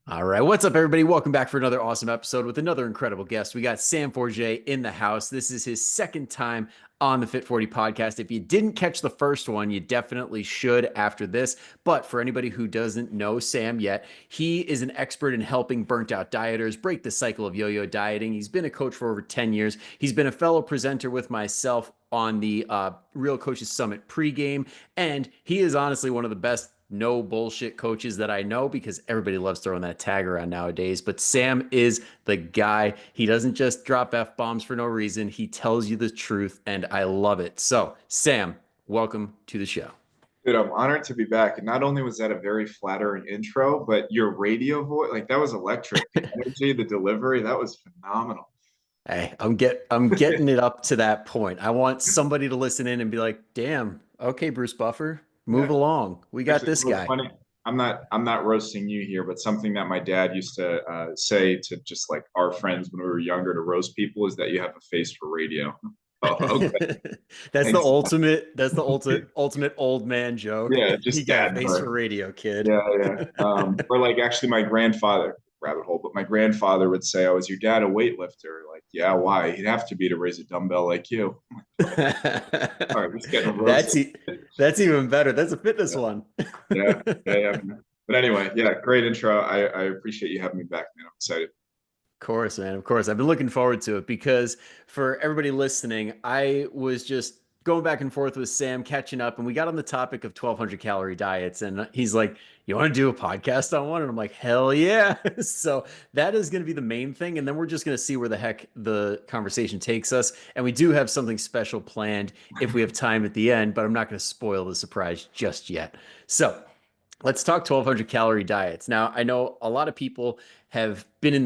All right, what's up, everybody? Welcome back for another awesome episode with another incredible guest. We got Sam Forget in the house. This is his second time on the Fit 40 podcast. If you didn't catch the first one, you definitely should after this. But for anybody who doesn't know Sam yet, he is an expert in helping burnt out dieters break the cycle of yo-yo dieting. He's been a coach for over 10 years. He's been a fellow presenter with myself on the Real Coaches Summit pregame, and he is honestly one of the best no bullshit coaches that I know because everybody loves throwing that tag around nowadays. But Sam is the guy. He doesn't just drop F bombs for no reason. He tells you the truth, and I love it. So, Sam, welcome to the show. Dude, I'm honored to be back. And not only was that a very flattering intro, but your radio voice, like that was electric. The energy, the delivery, that was phenomenal. Hey, I'm getting it up to that point. I want somebody to listen in and be like, "Damn, okay, Bruce Buffer, move Yeah. along. We got Actually, this it was guy." funny. I'm not roasting you here, but something that my dad used to say to just like our friends when we were younger to roast people is that you have a face for radio. Oh, okay. That's the Thanks. ultimate. That's the ultimate old man joke. Yeah, You just got a dad face for humor. radio, kid. Yeah, yeah. Or like actually my grandfather, rabbit hole, but my grandfather would say, "Oh, is your dad a weightlifter?" Like, yeah, why? He'd have to be to raise a dumbbell like you. All right, just getting That's roasted. that's even better. That's a fitness Yeah, one. yeah, yeah, yeah. But anyway, yeah, great intro. I appreciate you having me back, man. I'm excited. Of course, man. Of course. I've been looking forward to it because for everybody listening, I was just going back and forth with Sam, catching up, and we got on the topic of 1200 calorie diets. And he's like, "You want to do a podcast on one?" And I'm like, "Hell yeah." So that is going to be the main thing. And then we're just going to see where the heck the conversation takes us. And we do have something special planned if we have time at the end, but I'm not going to spoil the surprise just yet. So, let's talk 1200 calorie diets. Now, I know a lot of people have been in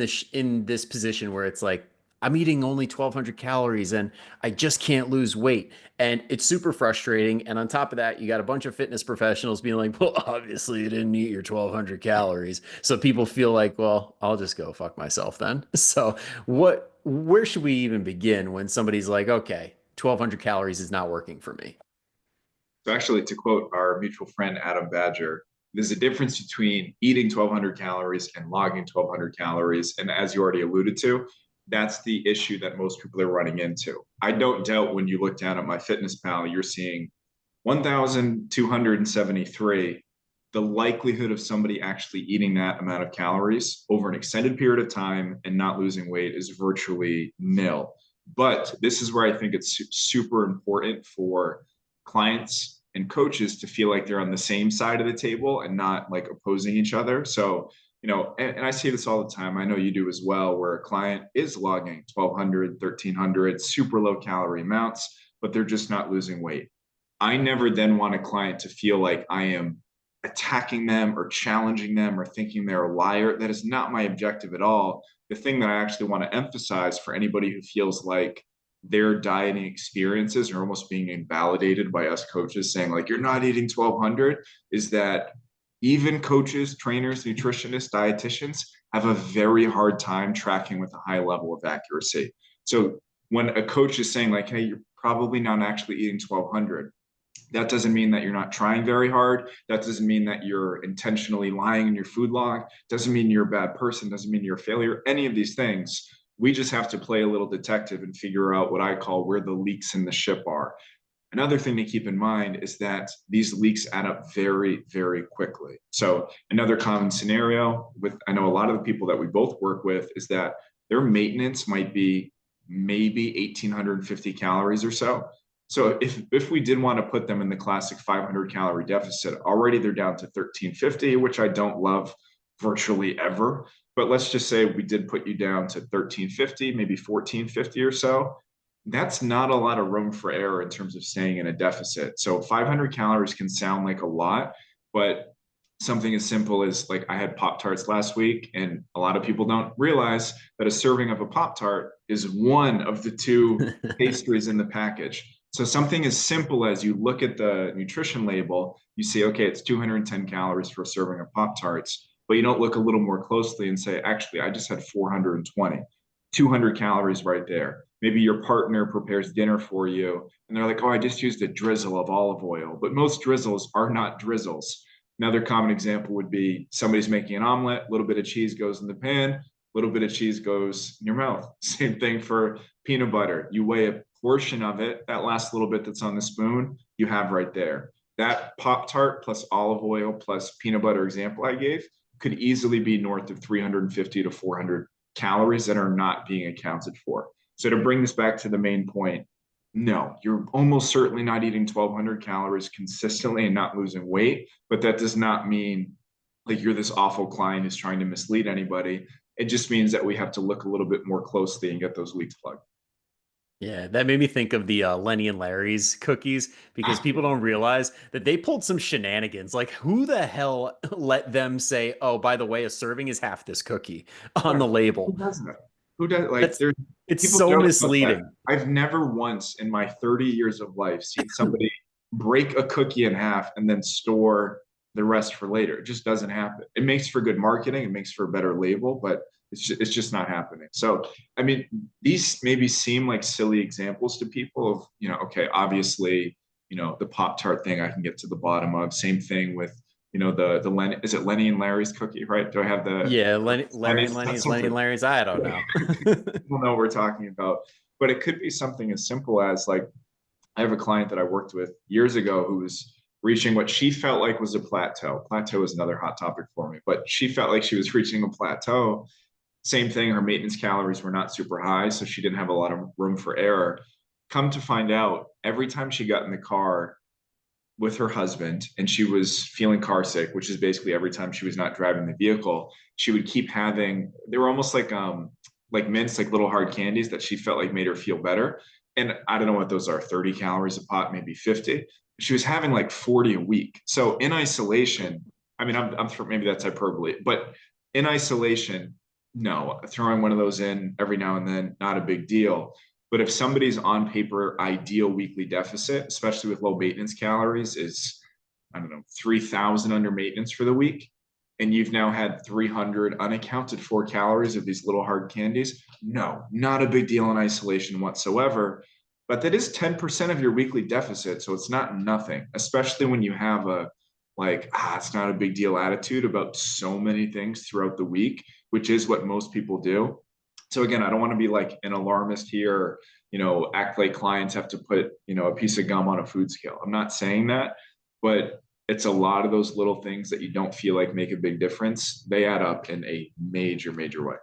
this position where it's like I'm eating only 1200 calories and I just can't lose weight. And it's super frustrating. And on top of that, you got a bunch of fitness professionals being like, "Well, obviously you didn't eat your 1200 calories." So people feel like, "Well, I'll just go fuck myself then." So, where should we even begin when somebody's like, "Okay, 1200 calories is not working for me?" So actually, to quote our mutual friend Adam Badger, there's a difference between eating 1,200 calories and logging 1,200 calories. And as you already alluded to, that's the issue that most people are running into. I don't doubt when you look down at my fitness pal, you're seeing 1,273. The likelihood of somebody actually eating that amount of calories over an extended period of time and not losing weight is virtually nil. But this is where I think it's super important for clients and coaches to feel like they're on the same side of the table and not like opposing each other. So, and I see this all the time. I know you do as well, where a client is logging 1,200, 1,300, super low calorie amounts, but they're just not losing weight. I never then want a client to feel like I am attacking them or challenging them or thinking they're a liar. That is not my objective at all. The thing that I actually want to emphasize for anybody who feels like their dieting experiences are almost being invalidated by us coaches saying like you're not eating 1,200 is that even coaches, trainers, nutritionists, dietitians have a very hard time tracking with a high level of accuracy. So when a coach is saying like, hey, you're probably not actually eating 1,200, that doesn't mean that you're not trying very hard. That doesn't mean that you're intentionally lying in your food log. Doesn't mean you're a bad person. Doesn't mean you're a failure. Any of these things. We just have to play a little detective and figure out what I call where the leaks in the ship are. Another thing to keep in mind is that these leaks add up very, very quickly. So another common scenario with, I know a lot of the people that we both work with is that their maintenance might be maybe 1,850 calories or so. So if we did want to put them in the classic 500 calorie deficit, already they're down to 1,350, which I don't love virtually ever. But let's just say we did put you down to 1,350, maybe 1,450 or so. That's not a lot of room for error in terms of staying in a deficit. So 500 calories can sound like a lot, but something as simple as like I had Pop Tarts last week, and a lot of people don't realize that a serving of a Pop Tart is one of the two pastries in the package. So something as simple as you look at the nutrition label, you see, okay, it's 210 calories for a serving of Pop Tarts, but you don't look a little more closely and say, actually, I just had 420, 200 calories right there. Maybe your partner prepares dinner for you and they're like, oh, I just used a drizzle of olive oil, but most drizzles are not drizzles. Another common example would be somebody's making an omelet, a little bit of cheese goes in the pan, a little bit of cheese goes in your mouth. Same thing for peanut butter. You weigh a portion of it, that last little bit that's on the spoon, you have right there. That Pop Tart plus olive oil plus peanut butter example I gave could easily be north of 350 to 400 calories that are not being accounted for. So to bring this back to the main point, no, you're almost certainly not eating 1,200 calories consistently and not losing weight, but that does not mean like you're this awful client who's trying to mislead anybody. It just means that we have to look a little bit more closely and get those leaks plugged. Yeah, that made me think of the Lenny and Larry's cookies because people don't realize that they pulled some shenanigans. Like, who the hell let them say, "Oh, by the way, a serving is half this cookie" on Right. the Who label? does that? Who does like That's there's it's people so joke about that. misleading. I've never once in my 30 years of life seen somebody break a cookie in half and then store the rest for later. It just doesn't happen. It makes for good marketing, it makes for a better label, but it's just not happening. So, I mean, these maybe seem like silly examples to people of, okay, obviously, the Pop Tart thing I can get to the bottom of. Same thing with the Lenny, is it Lenny and Larry's cookie, right? Do I have the Yeah, Larry and Lenny's? That's Lenny's, Lenny and something Larry's. I don't know. people know what we're talking about. But it could be something as simple as like I have a client that I worked with years ago who was reaching what she felt like was a plateau. Plateau is another hot topic for me, but she felt like she was reaching a plateau. Same thing, her maintenance calories were not super high, so she didn't have a lot of room for error. Come to find out, every time she got in the car with her husband and she was feeling car sick, which is basically every time she was not driving the vehicle, she would keep having, they were almost like mints, like little hard candies that she felt like made her feel better. And I don't know what those are, 30 calories a pop, maybe 50. She was having like 40 a week. So in isolation, I mean, I'm maybe that's hyperbole, but in isolation, no, throwing one of those in every now and then, not a big deal. But if somebody's on paper ideal weekly deficit, especially with low maintenance calories, is, I don't know, 3,000 under maintenance for the week, and you've now had 300 unaccounted for calories of these little hard candies, no, not a big deal in isolation whatsoever. But that is 10% of your weekly deficit. So it's not nothing, especially when you have a like, it's not a big deal attitude about so many things throughout the week, which is what most people do. So again, I don't want to be like an alarmist here, act like clients have to put, a piece of gum on a food scale. I'm not saying that, but it's a lot of those little things that you don't feel like make a big difference. They add up in a major, major way.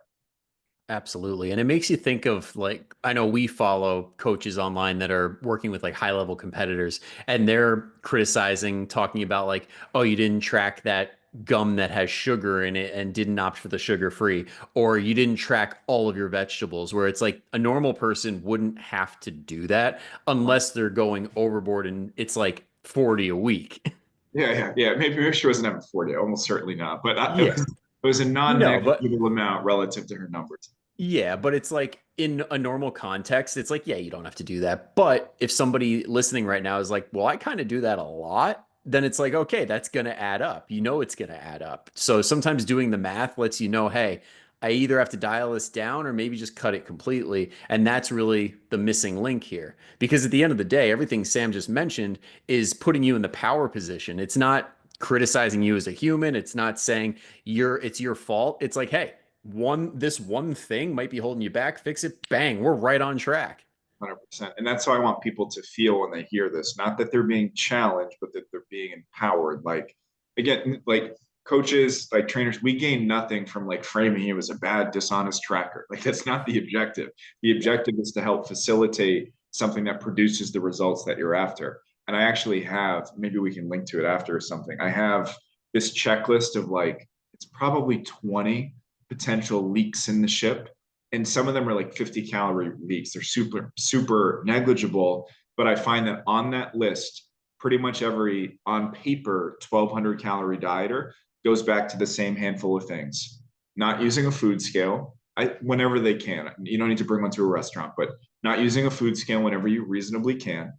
Absolutely. And it makes you think of like, I know we follow coaches online that are working with like high level competitors and they're criticizing, talking about like, oh, you didn't track that gum that has sugar in it and didn't opt for the sugar free, or you didn't track all of your vegetables, where it's like a normal person wouldn't have to do that unless they're going overboard and it's like 40 a week. Yeah, yeah, yeah. Maybe she wasn't having 40, almost certainly not. But Yeah. it was a No, but non-negligible amount relative to her numbers. yeah, but it's like in a normal context, it's like, yeah, you don't have to do that. But if somebody listening right now is like, well, I kind of do that a lot, then it's like, okay, that's going to add up. You know, it's going to add up. So sometimes doing the math lets you know, hey, I either have to dial this down or maybe just cut it completely. And that's really the missing link here. Because at the end of the day, everything Sam just mentioned is putting you in the power position. It's not criticizing you as a human. It's not saying it's your fault. It's like, hey, this one thing might be holding you back, fix it, bang, we're right on track. 100%. And that's how I want people to feel when they hear this. Not that they're being challenged, but that they're being empowered. Like, again, like coaches, like trainers, we gain nothing from like framing you as a bad, dishonest tracker. Like, that's not the objective. The Yeah. objective is to help facilitate something that produces the results that you're after. And I actually have, maybe we can link to it after or something. I have this checklist of like, it's probably 20 potential leaks in the ship, and some of them are like 50-calorie leaks. They're super, super negligible. But I find that on that list, pretty much every on paper 1,200-calorie dieter goes back to the same handful of things. Not using a food scale, whenever they can. You don't need to bring one to a restaurant, but not using a food scale whenever you reasonably can,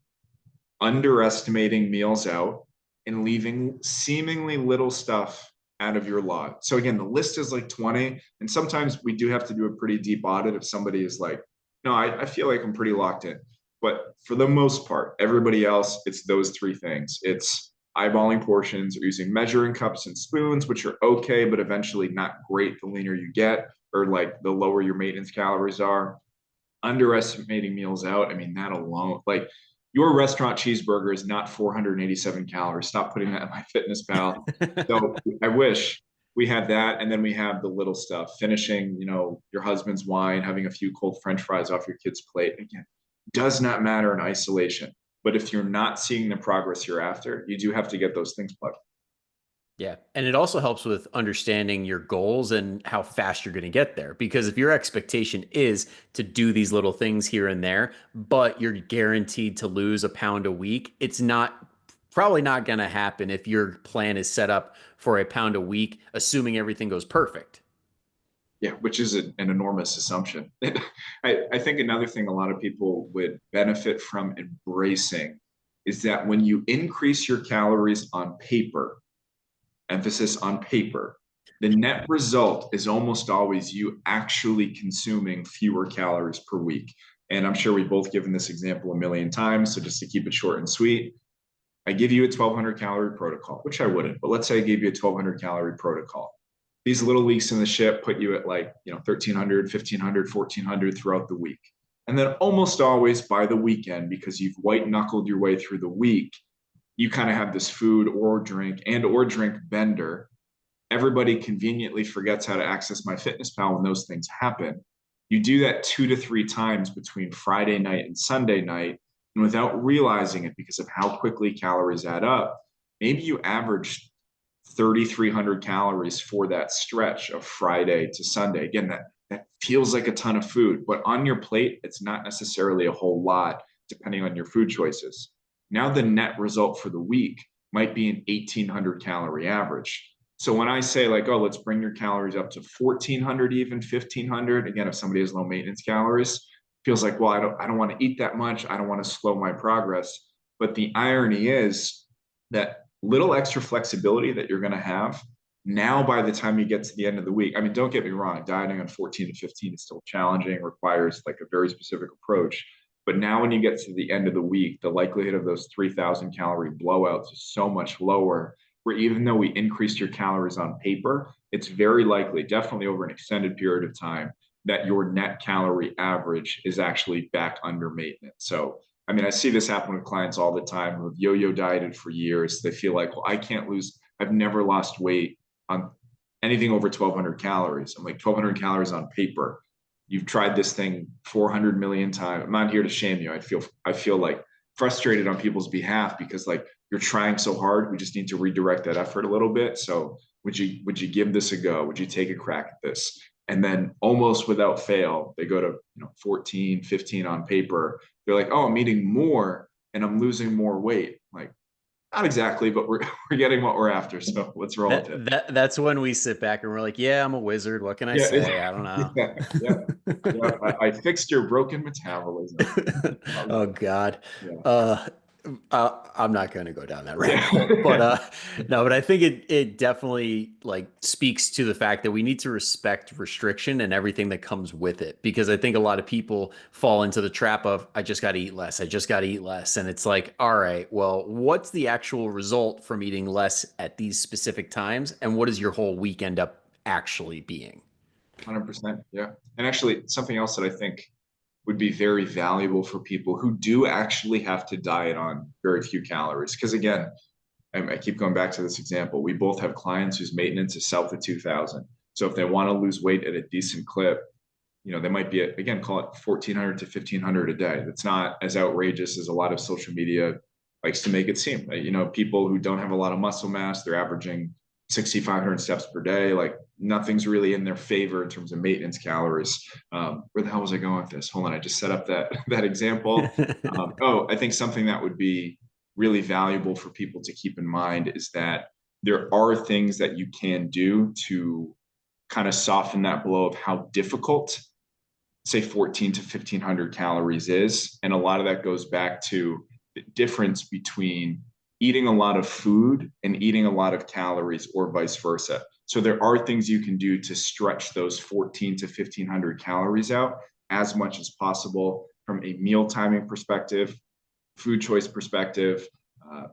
underestimating meals out, and leaving seemingly little stuff out of your lot. So again, the list is like 20. And sometimes we do have to do a pretty deep audit if somebody is like, no, I feel like I'm pretty locked in. But for the most part, everybody else, it's those three things. It's eyeballing portions or using measuring cups and spoons, which are okay, but eventually not great the leaner you get, or like the lower your maintenance calories are. Underestimating meals out, I mean, that alone, like your restaurant cheeseburger is not 487 calories. Stop putting that in my fitness pal. So I wish we had that. And then we have the little stuff, finishing, your husband's wine, having a few cold French fries off your kid's plate. Again, does not matter in isolation. But if you're not seeing the progress you're after, you do have to get those things plugged. Yeah. And it also helps with understanding your goals and how fast you're going to get there. Because if your expectation is to do these little things here and there, but you're guaranteed to lose a pound a week, it's not probably not going to happen if your plan is set up for a pound a week, assuming everything goes perfect. Yeah, which is an enormous assumption. I think another thing a lot of people would benefit from embracing is that when you increase your calories on paper, emphasis on paper, the net result is almost always you actually consuming fewer calories per week. And I'm sure we've both given this example a million times. So just to keep it short and sweet, I give you a 1200 calorie protocol, which I wouldn't, but let's say I gave you a 1200 calorie protocol. These little leaks in the ship put you at 1300, 1500, 1400 throughout the week. And then almost always by the weekend, because you've white knuckled your way through the week, you kind of have this food or drink bender. Everybody conveniently forgets how to access my fitness pal when those things happen. You do that 2 to 3 times between Friday night and Sunday night, and without realizing it because of how quickly calories add up, maybe you average 3,300 calories for that stretch of Friday to Sunday. Again, that feels like a ton of food, but on your plate, it's not necessarily a whole lot depending on your food choices. Now the net result for the week might be an 1,800 calorie average. So when I say like, oh, let's bring your calories up to 1,400, even 1,500, again, if somebody has low maintenance calories, feels like, well, I don't want to eat that much. I don't want to slow my progress. But the irony is that little extra flexibility that you're going to have now by the time you get to the end of the week. I mean, don't get me wrong, dieting on 14 to 15 is still challenging, requires like a very specific approach. But now when you get to the end of the week, the likelihood of those 3,000 calorie blowouts is so much lower, where even though we increased your calories on paper, it's very likely, definitely over an extended period of time, that your net calorie average is actually back under maintenance. So, I mean, I see this happen with clients all the time who have yo-yo dieted for years. They feel like, well, I've never lost weight on anything over 1,200 calories. I'm like, 1,200 calories on paper. You've tried this thing 400 million times. I'm not here to shame you. I feel like frustrated on people's behalf because like you're trying so hard. We just need to redirect that effort a little bit. So would you give this a go? Would you take a crack at this? And then almost without fail, they go to 14, 15 on paper. They're like, oh, I'm eating more and I'm losing more weight. Like, not exactly, but we're getting what we're after. So let's roll with it. That's when we sit back and we're like, yeah, I'm a wizard. What can I Yeah, say? I don't know. yeah, yeah, yeah. I fixed your broken metabolism. Oh God. Yeah, Uh I'm not going to go down that rabbit yeah. hole, but no, but I think it definitely like speaks to the fact that we need to respect restriction and everything that comes with it, because I think a lot of people fall into the trap of I just got to eat less. I just got to eat less, and it's like, all right, well, what's the actual result from eating less at these specific times, and what does your whole week end up actually being? 100%. Yeah. And actually, something else that I think would be very valuable for people who do actually have to diet on very few calories. Because again, I keep going back to this example. We both have clients whose maintenance is south of 2,000. So if they want to lose weight at a decent clip, they might be at, again, call it 1,400 to 1,500 a day. That's not as outrageous as a lot of social media likes to make it seem. People who don't have a lot of muscle mass, they're averaging 6,500 steps per day. Like nothing's really in their favor in terms of maintenance calories. Where the hell was I going with this? Hold on, I just set up that that example. I think something that would be really valuable for people to keep in mind is that there are things that you can do to kind of soften that blow of how difficult, say, 14 to 1,500 calories is. And a lot of that goes back to the difference between eating a lot of food and eating a lot of calories, or vice versa. So there are things you can do to stretch those 14 to 1,500 calories out as much as possible from a meal timing perspective, food choice perspective,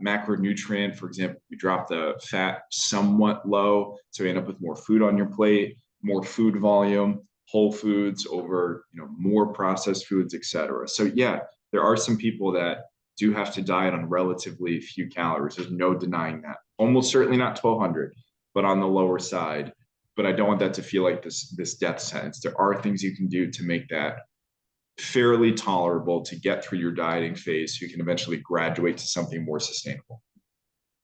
macronutrient. For example, we drop the fat somewhat low, so you end up with more food on your plate, more food volume, whole foods over more processed foods, etc. So yeah, there are some people that do have to diet on relatively few calories. There's no denying that. Almost certainly not 1,200, but on the lower side. But I don't want that to feel like this death sentence. There are things you can do to make that fairly tolerable to get through your dieting phase so you can eventually graduate to something more sustainable.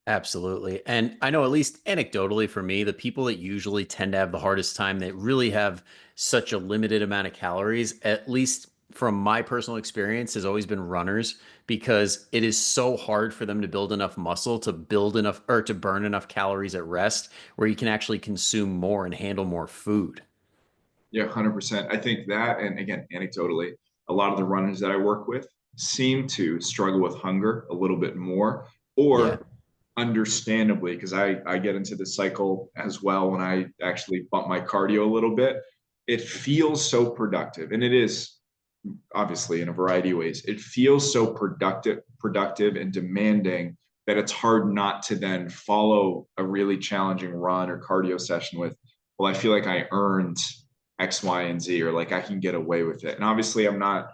Absolutely. And I know, at least anecdotally for me, the people that usually tend to have the hardest time, that really have such a limited amount of calories, at least from my personal experience, has always been runners, because it is so hard for them to build enough muscle to build enough or to burn enough calories at rest where you can actually consume more and handle more food. Yeah, 100%. I think that, and again, anecdotally, a lot of the runners that I work with seem to struggle with hunger a little bit more, Yeah. or understandably, because I get into the cycle as well when I actually bump my cardio a little bit, it feels so productive. And it is obviously in a variety of ways. It feels so productive and demanding that it's hard not to then follow a really challenging run or cardio session with, well, I feel like I earned X, Y, and Z, or like I can get away with it. And obviously I'm not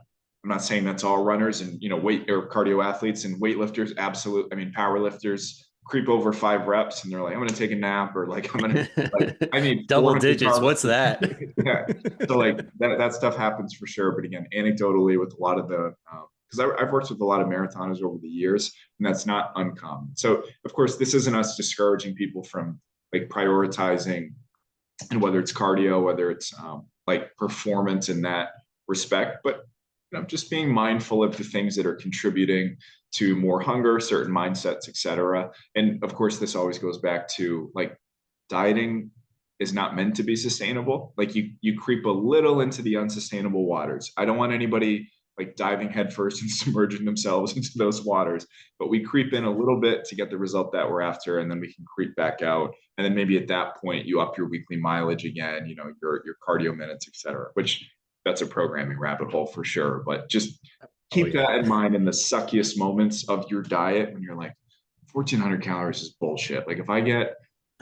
saying that's all runners and weight or cardio athletes and weightlifters. Absolutely. I mean, power lifters creep over 5 reps and they're like, I'm going to take a nap, or like I need Double 400 digits. carbs. What's that? Yeah. So like that stuff happens for sure. But again, anecdotally with a lot of the, because I've worked with a lot of marathoners over the years, and that's not uncommon. So of course, this isn't us discouraging people from like prioritizing, and whether it's cardio, whether it's like performance in that respect, but just being mindful of the things that are contributing to more hunger, certain mindsets, etc. And of course, this always goes back to like dieting is not meant to be sustainable. Like you creep a little into the unsustainable waters. I don't want anybody like diving headfirst and submerging themselves into those waters, but we creep in a little bit to get the result that we're after, and then we can creep back out. And then maybe at that point you up your weekly mileage again, your cardio minutes, etc. Which that's a programming rabbit hole for sure. But just Oh, keep yeah. that in mind in the suckiest moments of your diet when you're like, 1,400 calories is bullshit. Like if I get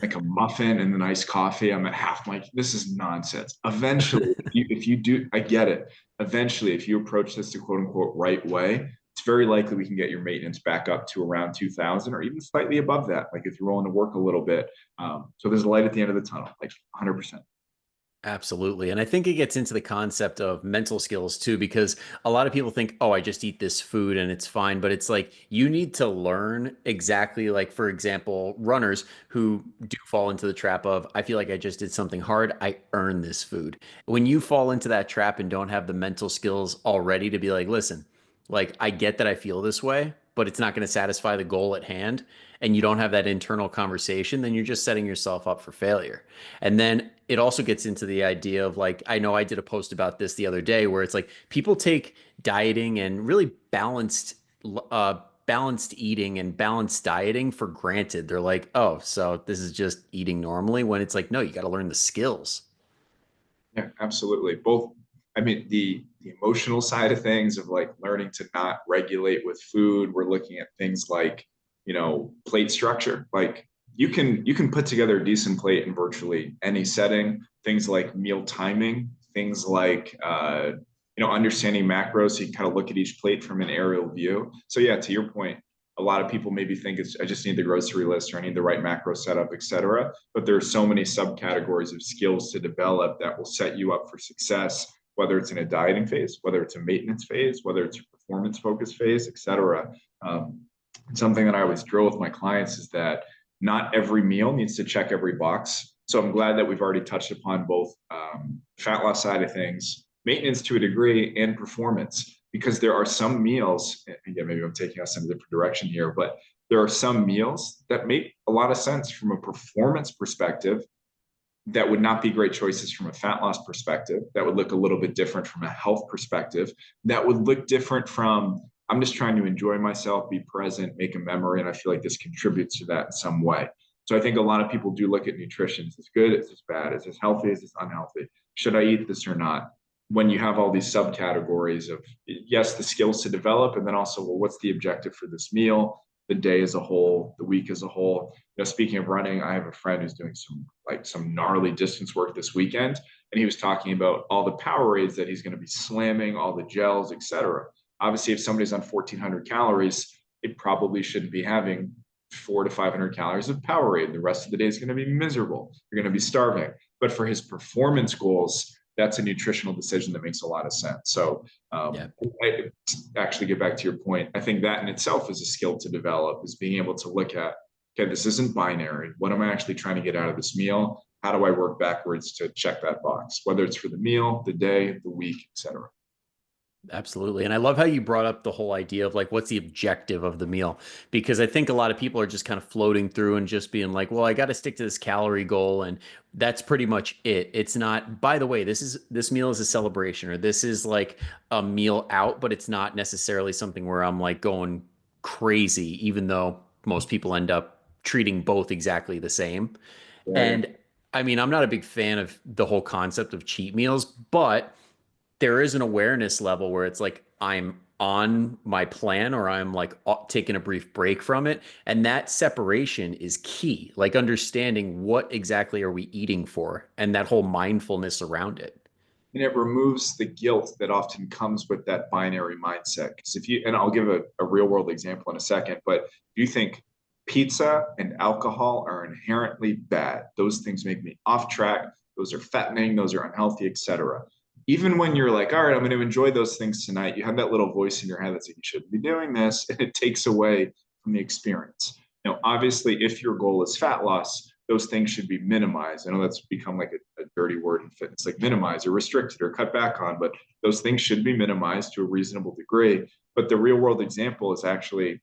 like a muffin and an iced coffee, I'm at half my, this is nonsense. Eventually, if you do, I get it. Eventually, if you approach this the quote unquote right way, it's very likely we can get your maintenance back up to around 2,000 or even slightly above that. Like if you're willing to work a little bit. So there's a light at the end of the tunnel, like 100%. Absolutely. And I think it gets into the concept of mental skills too, because a lot of people think, oh, I just eat this food and it's fine. But it's like you need to learn exactly, like, for example, runners who do fall into the trap of, I feel like I just did something hard. I earned this food. When you fall into that trap and don't have the mental skills already to be like, listen, like, I get that I feel this way, but it's not going to satisfy the goal at hand. And you don't have that internal conversation, then you're just setting yourself up for failure. And then it also gets into the idea of, like, I know I did a post about this the other day where it's like people take dieting and really balanced eating and balanced dieting for granted. They're like, oh, so this is just eating normally, when it's like, no, you got to learn the skills. Yeah, absolutely. Both, I mean, the emotional side of things of like learning to not regulate with food. We're looking at things like, plate structure. Like you can put together a decent plate in virtually any setting. Things like meal timing, things like understanding macros, so you can kind of look at each plate from an aerial view. So yeah, to your point, a lot of people maybe think it's I just need the grocery list or I need the right macro setup, et cetera. But there are so many subcategories of skills to develop that will set you up for success, whether it's in a dieting phase, whether it's a maintenance phase, whether it's a performance focused phase, et cetera. Um, Something that I always drill with my clients is that not every meal needs to check every box. So I'm glad that we've already touched upon both fat loss side of things, maintenance to a degree, and performance, because there are some meals, again, maybe I'm taking us in a different direction here, but there are some meals that make a lot of sense from a performance perspective that would not be great choices from a fat loss perspective, that would look a little bit different from a health perspective, that would look different from, I'm just trying to enjoy myself, be present, make a memory, and I feel like this contributes to that in some way. So I think a lot of people do look at nutrition. Is this good? Is this bad? Is this healthy? Is this unhealthy? Should I eat this or not? When you have all these subcategories of, yes, the skills to develop, and then also, well, what's the objective for this meal? the day as a whole, the week as a whole. Speaking of running, I have a friend who's doing some gnarly distance work this weekend, and he was talking about all the Powerades that he's going to be slamming, all the gels, etc. Obviously, if somebody's on 1,400 calories, it probably shouldn't be having 400 to 500 calories of Powerade. The rest of the day is going to be miserable. You're going to be starving. But for his performance goals, that's a nutritional decision that makes a lot of sense. So, Yeah. I actually get back to your point. I think that in itself is a skill to develop, is being able to look at, okay, this isn't binary. What am I actually trying to get out of this meal? How do I work backwards to check that box, whether it's for the meal, the day, the week, etc. Absolutely. And I love how you brought up the whole idea of like, what's the objective of the meal? Because I think a lot of people are just kind of floating through and just being like, well, I got to stick to this calorie goal. And that's pretty much it. It's not, by the way, this meal is a celebration, or this is like a meal out, but it's not necessarily something where I'm like going crazy, even though most people end up treating both exactly the same. Right. And I mean, I'm not a big fan of the whole concept of cheat meals, but there is an awareness level where it's like I'm on my plan, or I'm like taking a brief break from it. And that separation is key, like understanding what exactly are we eating for, and that whole mindfulness around it. And it removes the guilt that often comes with that binary mindset. Because if you, and I'll give a real world example in a second, but do you think pizza and alcohol are inherently bad? Those things make me off track. Those are fattening. Those are unhealthy, etc. Even when you're like, all right, I'm going to enjoy those things tonight, you have that little voice in your head that's like, you shouldn't be doing this. And it takes away from the experience. Obviously, if your goal is fat loss, those things should be minimized. I know that's become like a dirty word in fitness, like minimize or restricted or cut back on, but those things should be minimized to a reasonable degree. But the real world example is actually,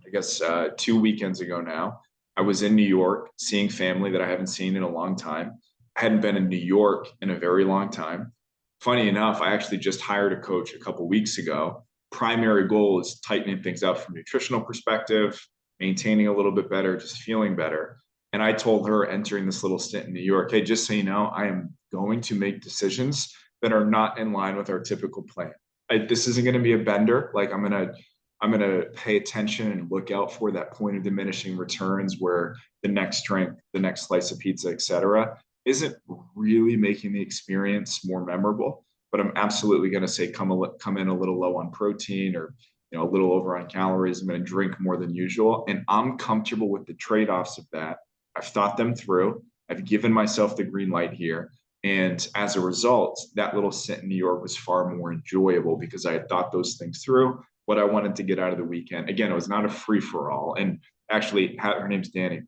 I guess, 2 weekends ago now. I was in New York seeing family that I haven't seen in a long time. I hadn't been in New York in a very long time. Funny enough, I actually just hired a coach a couple weeks ago. Primary goal is tightening things up from a nutritional perspective, maintaining a little bit better, just feeling better. And I told her entering this little stint in New York, hey, just so you know, I am going to make decisions that are not in line with our typical plan. This isn't going to be a bender. Like I'm gonna pay attention and look out for that point of diminishing returns where the next drink, the next slice of pizza, etc., isn't really making the experience more memorable. But I'm absolutely going to say come in a little low on protein, or a little over on calories. I'm going to drink more than usual, and I'm comfortable with the trade offs of that. I've thought them through. I've given myself the green light here. And as a result, that little stint in New York was far more enjoyable because I had thought those things through, what I wanted to get out of the weekend. Again, it was not a free for all. And actually, her name's Danny.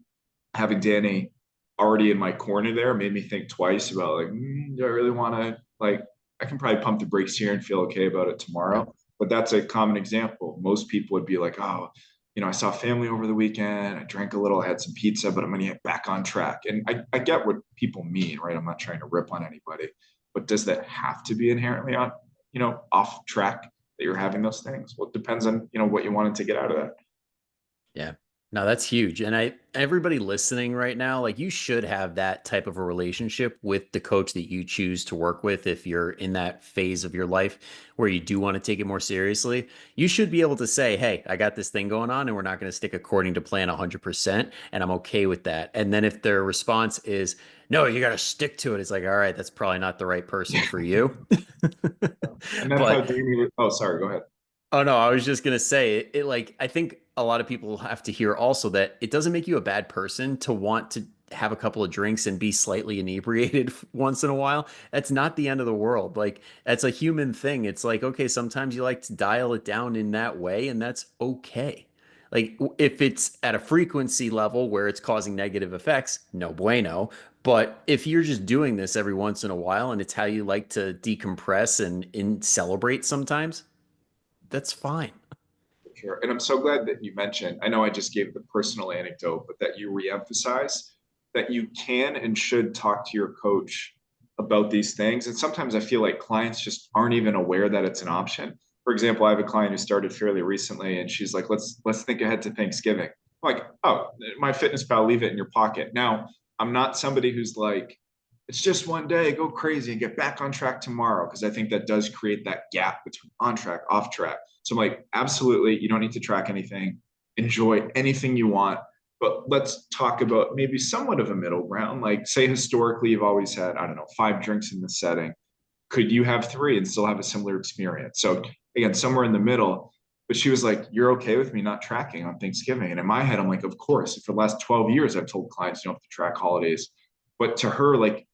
Having Danny already in my corner there made me think twice about like, do I really want to, like, I can probably pump the brakes here and feel okay about it Yeah. tomorrow. But that's a common example. Most people would be like, oh, I saw family over the weekend. I drank a little, I had some pizza, but I'm going to get back on track. And I get what people mean, right? I'm not trying to rip on anybody, but does that have to be inherently on, off track that you're having those things? Well, it depends on, what you wanted to get out of that. Yeah. No, that's huge. And everybody listening right now, like you should have that type of a relationship with the coach that you choose to work with. If you're in that phase of your life where you do want to take it more seriously, you should be able to say, hey, I got this thing going on and we're not going to stick according to plan 100%. And I'm okay with that. And then if their response is, no, you got to stick to it, it's like, all right, that's probably not the right person for you. And that's how But Jamie, oh, sorry, go ahead. oh no, I was just gonna say it, like I think a lot of people have to hear also that it doesn't make you a bad person to want to have a couple of drinks and be slightly inebriated once in a while. That's not the end of the world. Like that's a human thing. It's like, okay, sometimes you like to dial it down in that way, and that's okay. Like if it's at a frequency level where it's causing negative effects, no bueno. But if you're just doing this every once in a while and it's how you like to decompress and celebrate sometimes, that's fine. Sure. And I'm so glad that you mentioned, I know I just gave the personal anecdote, but that you reemphasize that you can and should talk to your coach about these things. And sometimes I feel like clients just aren't even aware that it's an option. For example, I have a client who started fairly recently and she's like, let's think ahead to Thanksgiving. I'm like, oh, my fitness pal, leave it in your pocket. Now, I'm not somebody who's like, it's just one day, go crazy and get back on track tomorrow. Cause I think that does create that gap between on track, off track. So I'm like, absolutely, you don't need to track anything. enjoy anything you want. But let's talk about maybe somewhat of a middle ground. Like, say, historically, you've always had, I don't know, 5 drinks in the setting. Could you have three and still have a similar experience? So, again, somewhere in the middle. But she was like, "You're okay with me not tracking on Thanksgiving?" And in my head, I'm like, "Of course." For the last 12 years, I've told clients you don't have to track holidays. But to her, like,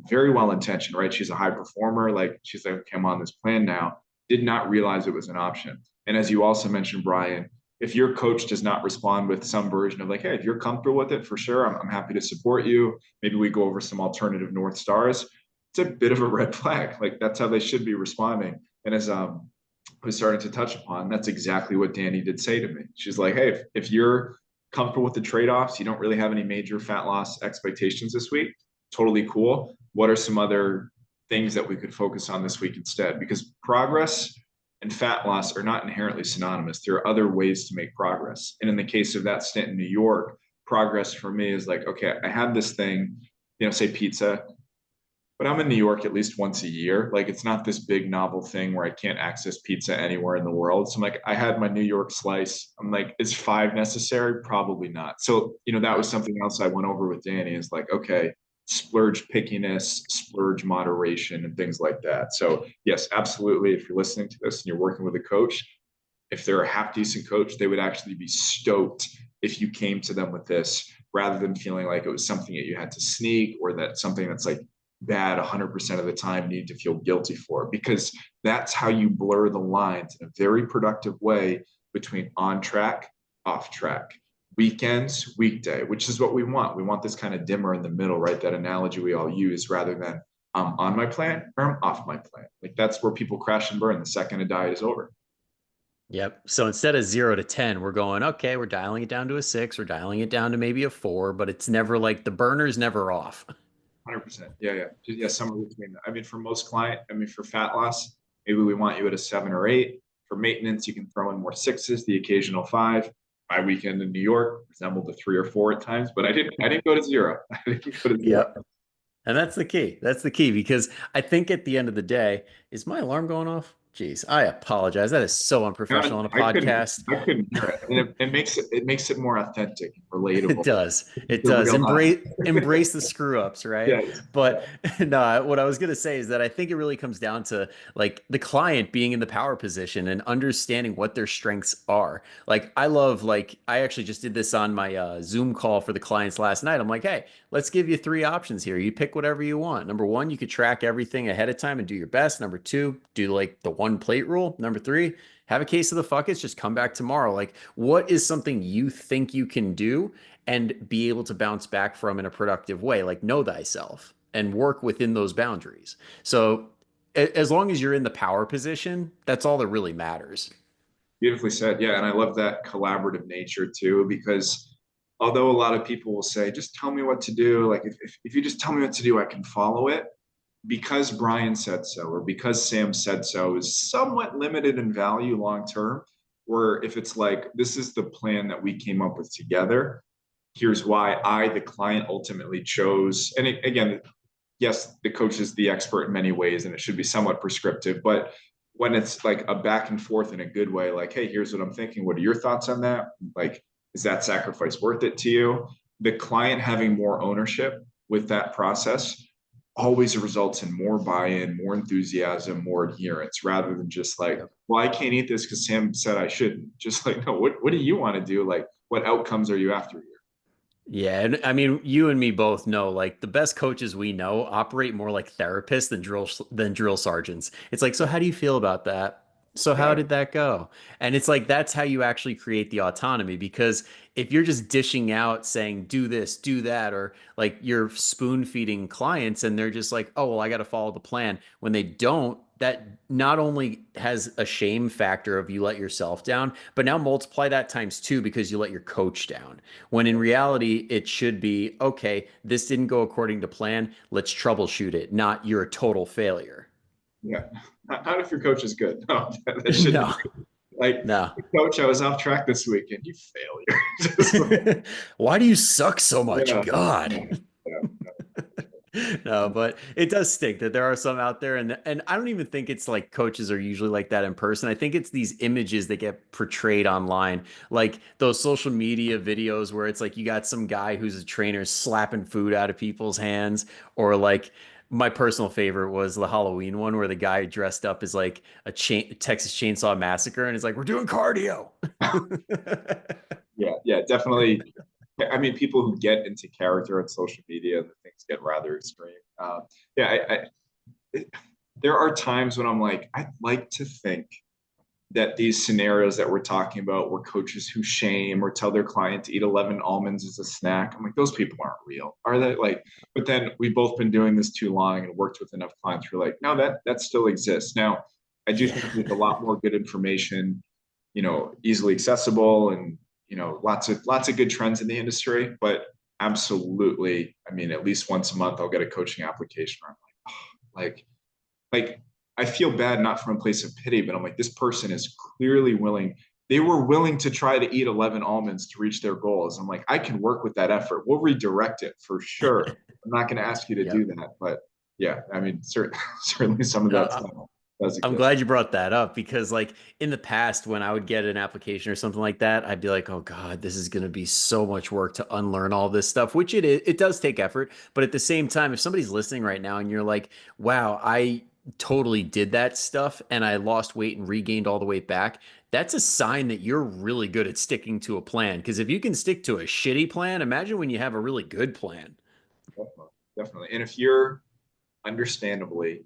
very well intentioned, right? She's a high performer. Like, she's like, "Okay, I'm on this plan now." Did not realize it was an option. And as you also mentioned, Brian, if your coach does not respond with some version of like, "Hey, if you're comfortable with it, for sure, I'm happy to support you. Maybe we go over some alternative North Stars," it's a bit of a red flag. Like, that's how they should be responding. And as was starting to touch upon, that's exactly what Danny did say to me. She's like, "Hey, if you're comfortable with the trade-offs, you don't really have any major fat loss expectations this week, totally cool. What are some other things that we could focus on this week instead?" Because progress and fat loss are not inherently synonymous. There are other ways to make progress. And in the case of that stint in New York, progress for me is like, okay, I have this thing, say pizza, but I'm in New York at least once a year. Like, it's not this big novel thing where I can't access pizza anywhere in the world. So I'm like, I had my New York slice. I'm like, is 5 necessary? Probably not. So, that was something else I went over with Danny is like, okay, splurge pickiness, splurge moderation, and things like that. So yes, absolutely. If you're listening to this and you're working with a coach, if they're a half decent coach, they would actually be stoked if you came to them with this rather than feeling like it was something that you had to sneak or that something that's like bad 100% of the time need to feel guilty for, because that's how you blur the lines in a very productive way between on track, off track, weekends, weekday, which is what we want. We want this kind of dimmer in the middle, right? That analogy we all use rather than I'm on my plan or I'm off my plan. Like, that's where people crash and burn the second a diet is over. Yep. So instead of 0 to 10, we're going, okay, we're dialing it down to a 6, we're dialing it down to maybe a 4, but it's never like the burner's never off. 100%. Yeah, yeah. Yeah, somewhere between that. I mean, for most client, I mean, for fat loss, maybe we want you at a 7 or 8. For maintenance, you can throw in more sixes, the occasional 5. My weekend in New York resembled a 3 or 4 at times, but I didn't go to 0. I didn't go to 0. Yep. And that's the key. That's the key because I think at the end of the day, is my alarm going off? Jeez, I apologize. That is so unprofessional on a I couldn't podcast. I couldn't hear it. And it makes it more authentic and It relatable. does. It The does. real life. Embrace the screw ups, right? Yes. But no, what I was gonna say is that I think it really comes down to like the client being in the power position and understanding what their strengths are. Like I love like I actually just did this on my Zoom call for the clients last night. I'm like, hey, let's give you 3 options here. You pick whatever you want. Number one, you could track everything ahead of time and do your best. Number two, do like the one plate rule. Number three, have a case of the fuckets, just come back tomorrow. Like, what is something you think you can do and be able to bounce back from in a productive way? Like, know thyself and work within those boundaries. So, as long as you're in the power position, that's all that really matters. Beautifully said. Yeah. And I love that collaborative nature too, because although a lot of people will say, just tell me what to do, like if you just tell me what to do, I can follow it. Because Brian said so, or because Sam said so, is somewhat limited in value long term. Where if it's like, this is the plan that we came up with together, here's why the client, ultimately chose. And again, yes, the coach is the expert in many ways and it should be somewhat prescriptive, but when it's like a back and forth in a good way, like, hey, here's what I'm thinking. What are your thoughts on that? Like, is that sacrifice worth it to you? The client having more ownership with that process always results in more buy-in, more enthusiasm, more adherence, rather than just like, Yep. well, I can't eat this because Sam said I shouldn't. Just like, no, what do you want to do? Like, what outcomes are you after here? Yeah, and I mean, you and me both know like the best coaches we know operate more like therapists than drill sergeants. It's like, so how do you feel about that? So how Yeah, did that go? And it's like that's how you actually create the autonomy because if you're just dishing out saying do this, do that, or like you're spoon feeding clients and they're just like, oh, well, I got to follow the plan. When they don't, that not only has a shame factor of you let yourself down, but now multiply that times two because you let your coach down. When in reality, it should be, okay, this didn't go according to plan. Let's troubleshoot it, not you're a total failure. yeah. Not if your coach is good. No, that shouldn't No, be like, no. coach, I was off track this weekend. You failure. Just like, Why do you suck so much? yeah, God. yeah, yeah. No, but it does stink that there are some out there, and I don't even think it's like coaches are usually like that in person. I think it's these images that get portrayed online, like those social media videos where it's like you got some guy who's a trainer slapping food out of people's hands, or like my personal favorite was the Halloween one where the guy dressed up as like Texas Chainsaw Massacre, and it's like we're doing cardio. Yeah, yeah, definitely. I mean, people who get into character on social media, the things get rather extreme. Yeah, it, there are times when I'm like, I'd like to think that these scenarios that we're talking about, where coaches who shame or tell their client to eat 11 almonds as a snack, I'm like, those people aren't real, are they? Like, but then we've both been doing this too long and worked with enough clients who are like, no, that still exists. Now, I do think Yeah. there's a lot more good information, easily accessible, and lots of good trends in the industry. But absolutely, I mean, at least once a month, I'll get a coaching application where I'm like, oh, like I feel bad, not from a place of pity, but I'm like, this person is clearly willing. They were willing to try to eat 11 almonds to reach their goals. I'm like, I can work with that effort. We'll redirect it for sure. I'm not going to ask you to do Yep. that, but yeah, I mean, certainly some of that No, stuff does I'm exist. glad you brought that up because, like, in the past, when I would get an application or something like that, I'd be like, "Oh God, this is going to be so much work to unlearn all this stuff," which it is. It does take effort, but at the same time, if somebody's listening right now and you're like, "Wow, I totally did that stuff and I lost weight and regained all the weight back," that's a sign that you're really good at sticking to a plan. Because if you can stick to a shitty plan, imagine when you have a really good plan. Definitely, definitely. And if you're understandably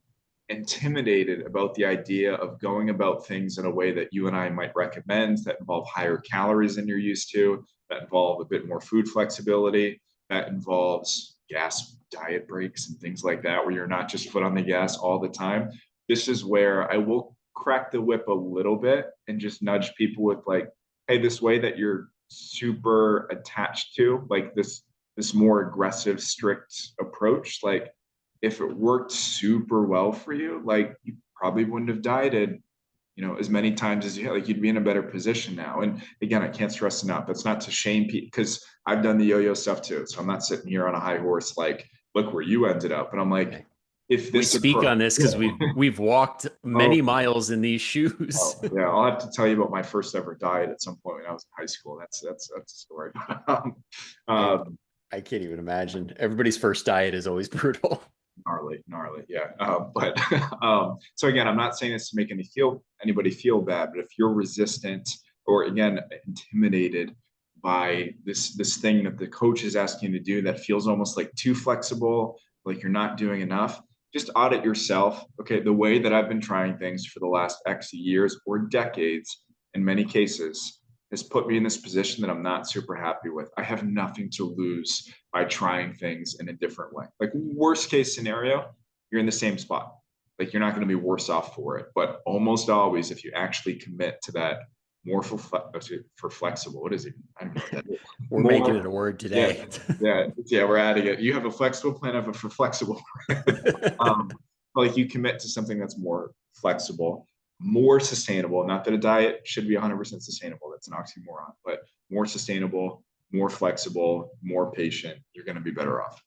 intimidated about the idea of going about things in a way that you and I might recommend that involve higher calories than you're used to, that involve a bit more food flexibility, that involves gas diet breaks and things like that, where you're not just foot on the gas all the time. This is where I will crack the whip a little bit and just nudge people with like, hey, this way that you're super attached to, like this more aggressive, strict approach, like if it worked super well for you, like you probably wouldn't have dieted, as many times as you had. Like you'd be in a better position now. And again, I can't stress enough. That's not to shame people because I've done the yo-yo stuff too. So I'm not sitting here on a high horse like, look where you ended up. And I'm like, Okay. if We this speak approach, on this because yeah. we've walked Oh, many miles in these shoes. oh, yeah. I'll have to tell you about my first ever diet at some point when I was in high school. That's a story. I um, I can't even imagine. Everybody's first diet is always brutal. gnarly, yeah. But so again, I'm not saying this to make anybody feel bad, but if you're resistant or again intimidated by this thing that the coach is asking you to do that feels almost like too flexible, like you're not doing enough, just audit yourself. Okay, the way that I've been trying things for the last X years or decades, in many cases, has put me in this position that I'm not super happy with. I have nothing to lose by trying things in a different way. Like worst case scenario, you're in the same spot. Like you're not going to be worse off for it. But almost always, if you actually commit to that more for flexible, what is it? I don't know what that is. We're making it More, a word yeah, today. yeah. We're adding it. You have a flexible plan. I have a for flexible. um, like you commit to something that's more flexible, more sustainable. Not that a diet should be 100% sustainable. That's an oxymoron, but more sustainable, more flexible, more patient. You're going to be better off.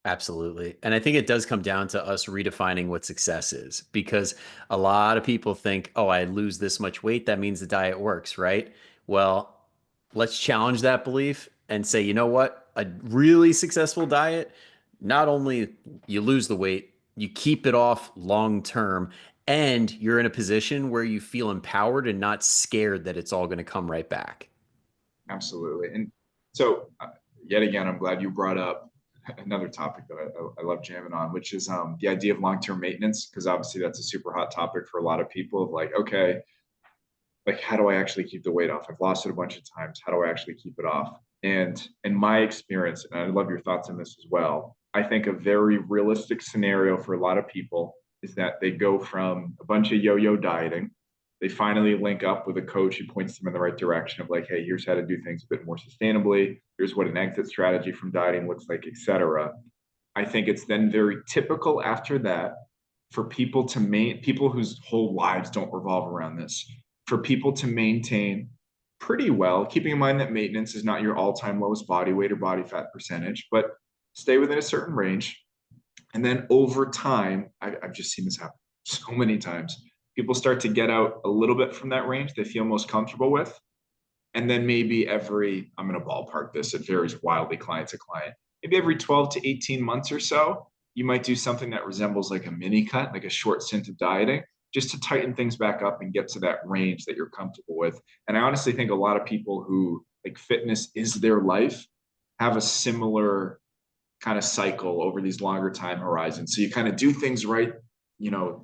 Absolutely. And I think it does come down to us redefining what success is because a lot of people think, oh, I lose this much weight. That means the diet works, right? Well, let's challenge that belief and say, you know what? A really successful diet, not only you lose the weight, you keep it off long term, and you're in a position where you feel empowered and not scared that it's all going to come right back. Absolutely. And so, yet again, I'm glad you brought up another topic that I love jamming on, which is the idea of long-term maintenance, because obviously that's a super hot topic for a lot of people of like, okay, like how do I actually keep the weight off? I've lost it a bunch of times. How do I actually keep it off? And in my experience, and I love your thoughts on this as well, I think a very realistic scenario for a lot of people is that they go from a bunch of yo-yo dieting. They finally link up with a coach who points them in the right direction of like, hey, here's how to do things a bit more sustainably. Here's what an exit strategy from dieting looks like, et cetera. I think it's then very typical after that for people whose whole lives don't revolve around this, for people to maintain pretty well, keeping in mind that maintenance is not your all-time lowest body weight or body fat percentage, but stay within a certain range. And then over time, I've just seen this happen so many times. People start to get out a little bit from that range they feel most comfortable with. And then maybe I'm going to ballpark this, it varies wildly client to client. Maybe every 12 to 18 months or so, you might do something that resembles like a mini cut, like a short stint of dieting, just to tighten things back up and get to that range that you're comfortable with. And I honestly think a lot of people who like fitness is their life have a similar kind of cycle over these longer time horizons. So you kind of do things right,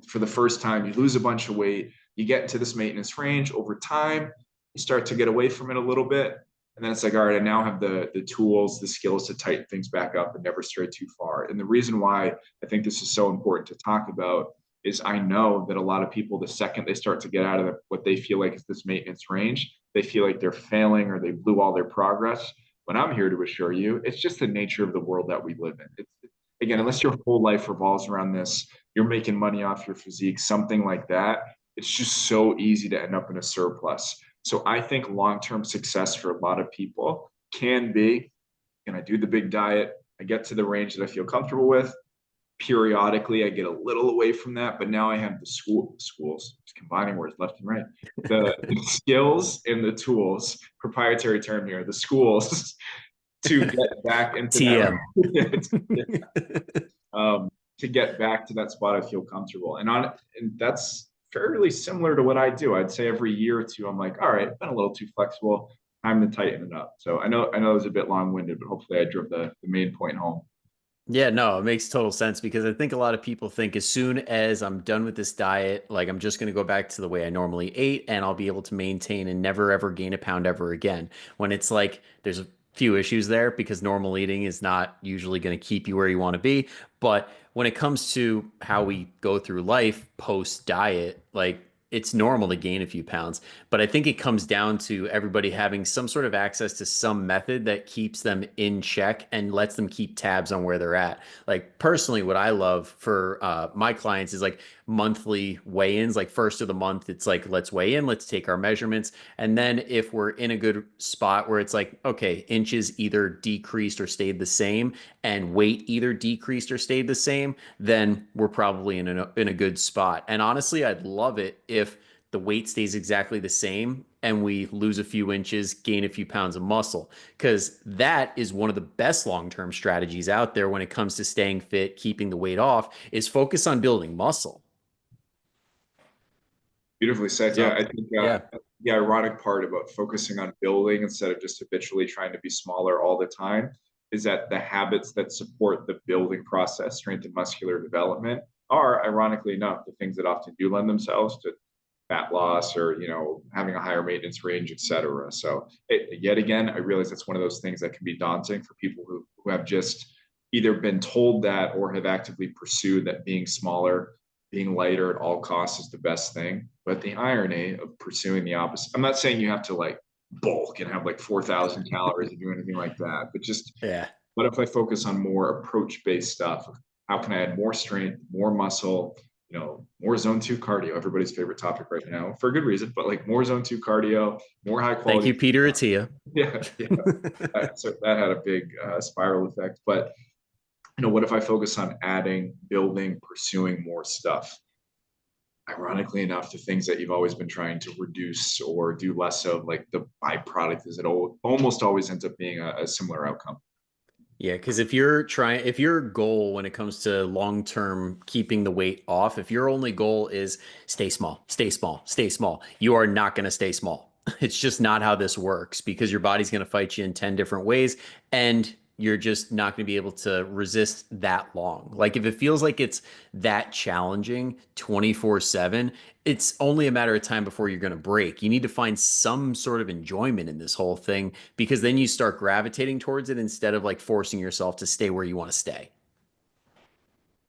for the first time, you lose a bunch of weight, you get into this maintenance range over time, you start to get away from it a little bit. And then it's like, all right, I now have the tools, the skills to tighten things back up and never stray too far. And the reason why I think this is so important to talk about is I know that a lot of people, the second they start to get out of what they feel like is this maintenance range, they feel like they're failing or they blew all their progress. But I'm here to assure you, it's just the nature of the world that we live in. Again, Yeah. unless your whole life revolves around this, you're making money off your physique, something like that. It's just so easy to end up in a surplus. So I think long-term success for a lot of people can be, can I do the big diet? I get to the range that I feel comfortable with. Periodically, I get a little away from that, but now I have the schools, just combining words left and right, the skills and the tools, proprietary term here, the schools to get back into TM. that, to get back to that spot I feel comfortable. And that's fairly similar to what I do. I'd say every year or two, I'm like, all right, been a little too flexible, time to tighten it up. So I know it was a bit long-winded, but hopefully I drove the main point home. Yeah, no, it makes total sense because I think a lot of people think as soon as I'm done with this diet, like I'm just going to go back to the way I normally ate and I'll be able to maintain and never ever gain a pound ever again. When it's like there's a few issues there because normal eating is not usually going to keep you where you want to be. But when it comes to how we go through life post diet, like it's normal to gain a few pounds. But I think it comes down to everybody having some sort of access to some method that keeps them in check and lets them keep tabs on where they're at. Like personally, what I love for my clients is like monthly weigh-ins. Like first of the month, it's like let's weigh in, let's take our measurements, and then if we're in a good spot where it's like okay, inches either decreased or stayed the same, and weight either decreased or stayed the same, then we're probably in a good spot. And honestly, I'd love it if the weight stays exactly the same and we lose a few inches, gain a few pounds of muscle, because that is one of the best long-term strategies out there when it comes to staying fit, keeping the weight off, is focus on building muscle. Beautifully said. Yeah, So, I think yeah. the ironic part about focusing on building instead of just habitually trying to be smaller all the time is that the habits that support the building process, strength and muscular development, are ironically enough the things that often do lend themselves to fat loss or having a higher maintenance range, etc. So yet again, I realize that's one of those things that can be daunting for people who have just either been told that or have actively pursued that being smaller, being lighter at all costs is the best thing. But the irony of pursuing the opposite, I'm not saying you have to like bulk and have like 4,000 calories or do anything like that, but just Yeah. what if I focus on more approach based stuff? How can I add more strength, more muscle, more zone two cardio, everybody's favorite topic right now for a good reason, but like more zone two cardio, more high Thank quality. you, Peter Attia. Yeah, yeah. So that had a big spiral effect. But what if I focus on adding, building, pursuing more stuff? Ironically enough, the things that you've always been trying to reduce or do less of, like the byproduct is it almost always ends up being a similar outcome. Yeah, because if your goal when it comes to long term keeping the weight off, if your only goal is stay small, stay small, stay small, you are not going to stay small. It's just not how this works because your body's going to fight you in 10 different ways and you're just not going to be able to resist that long. Like if it feels like it's that challenging 24/7, it's only a matter of time before you're going to break. You need to find some sort of enjoyment in this whole thing because then you start gravitating towards it instead of like forcing yourself to stay where you want to stay.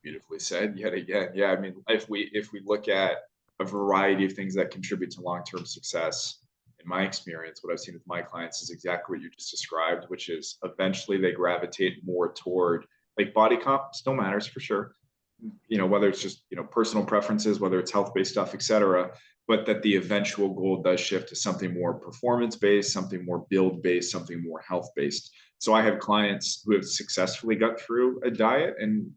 Beautifully said yet again. Yeah, I mean, if we look at a variety of things that contribute to long-term success, in my experience, what I've seen with my clients is exactly what you just described, which is eventually they gravitate more toward like body comp still matters for sure. Whether it's just, personal preferences, whether it's health-based stuff, et cetera, but that the eventual goal does shift to something more performance-based, something more build-based, something more health-based. So I have clients who have successfully got through a diet and,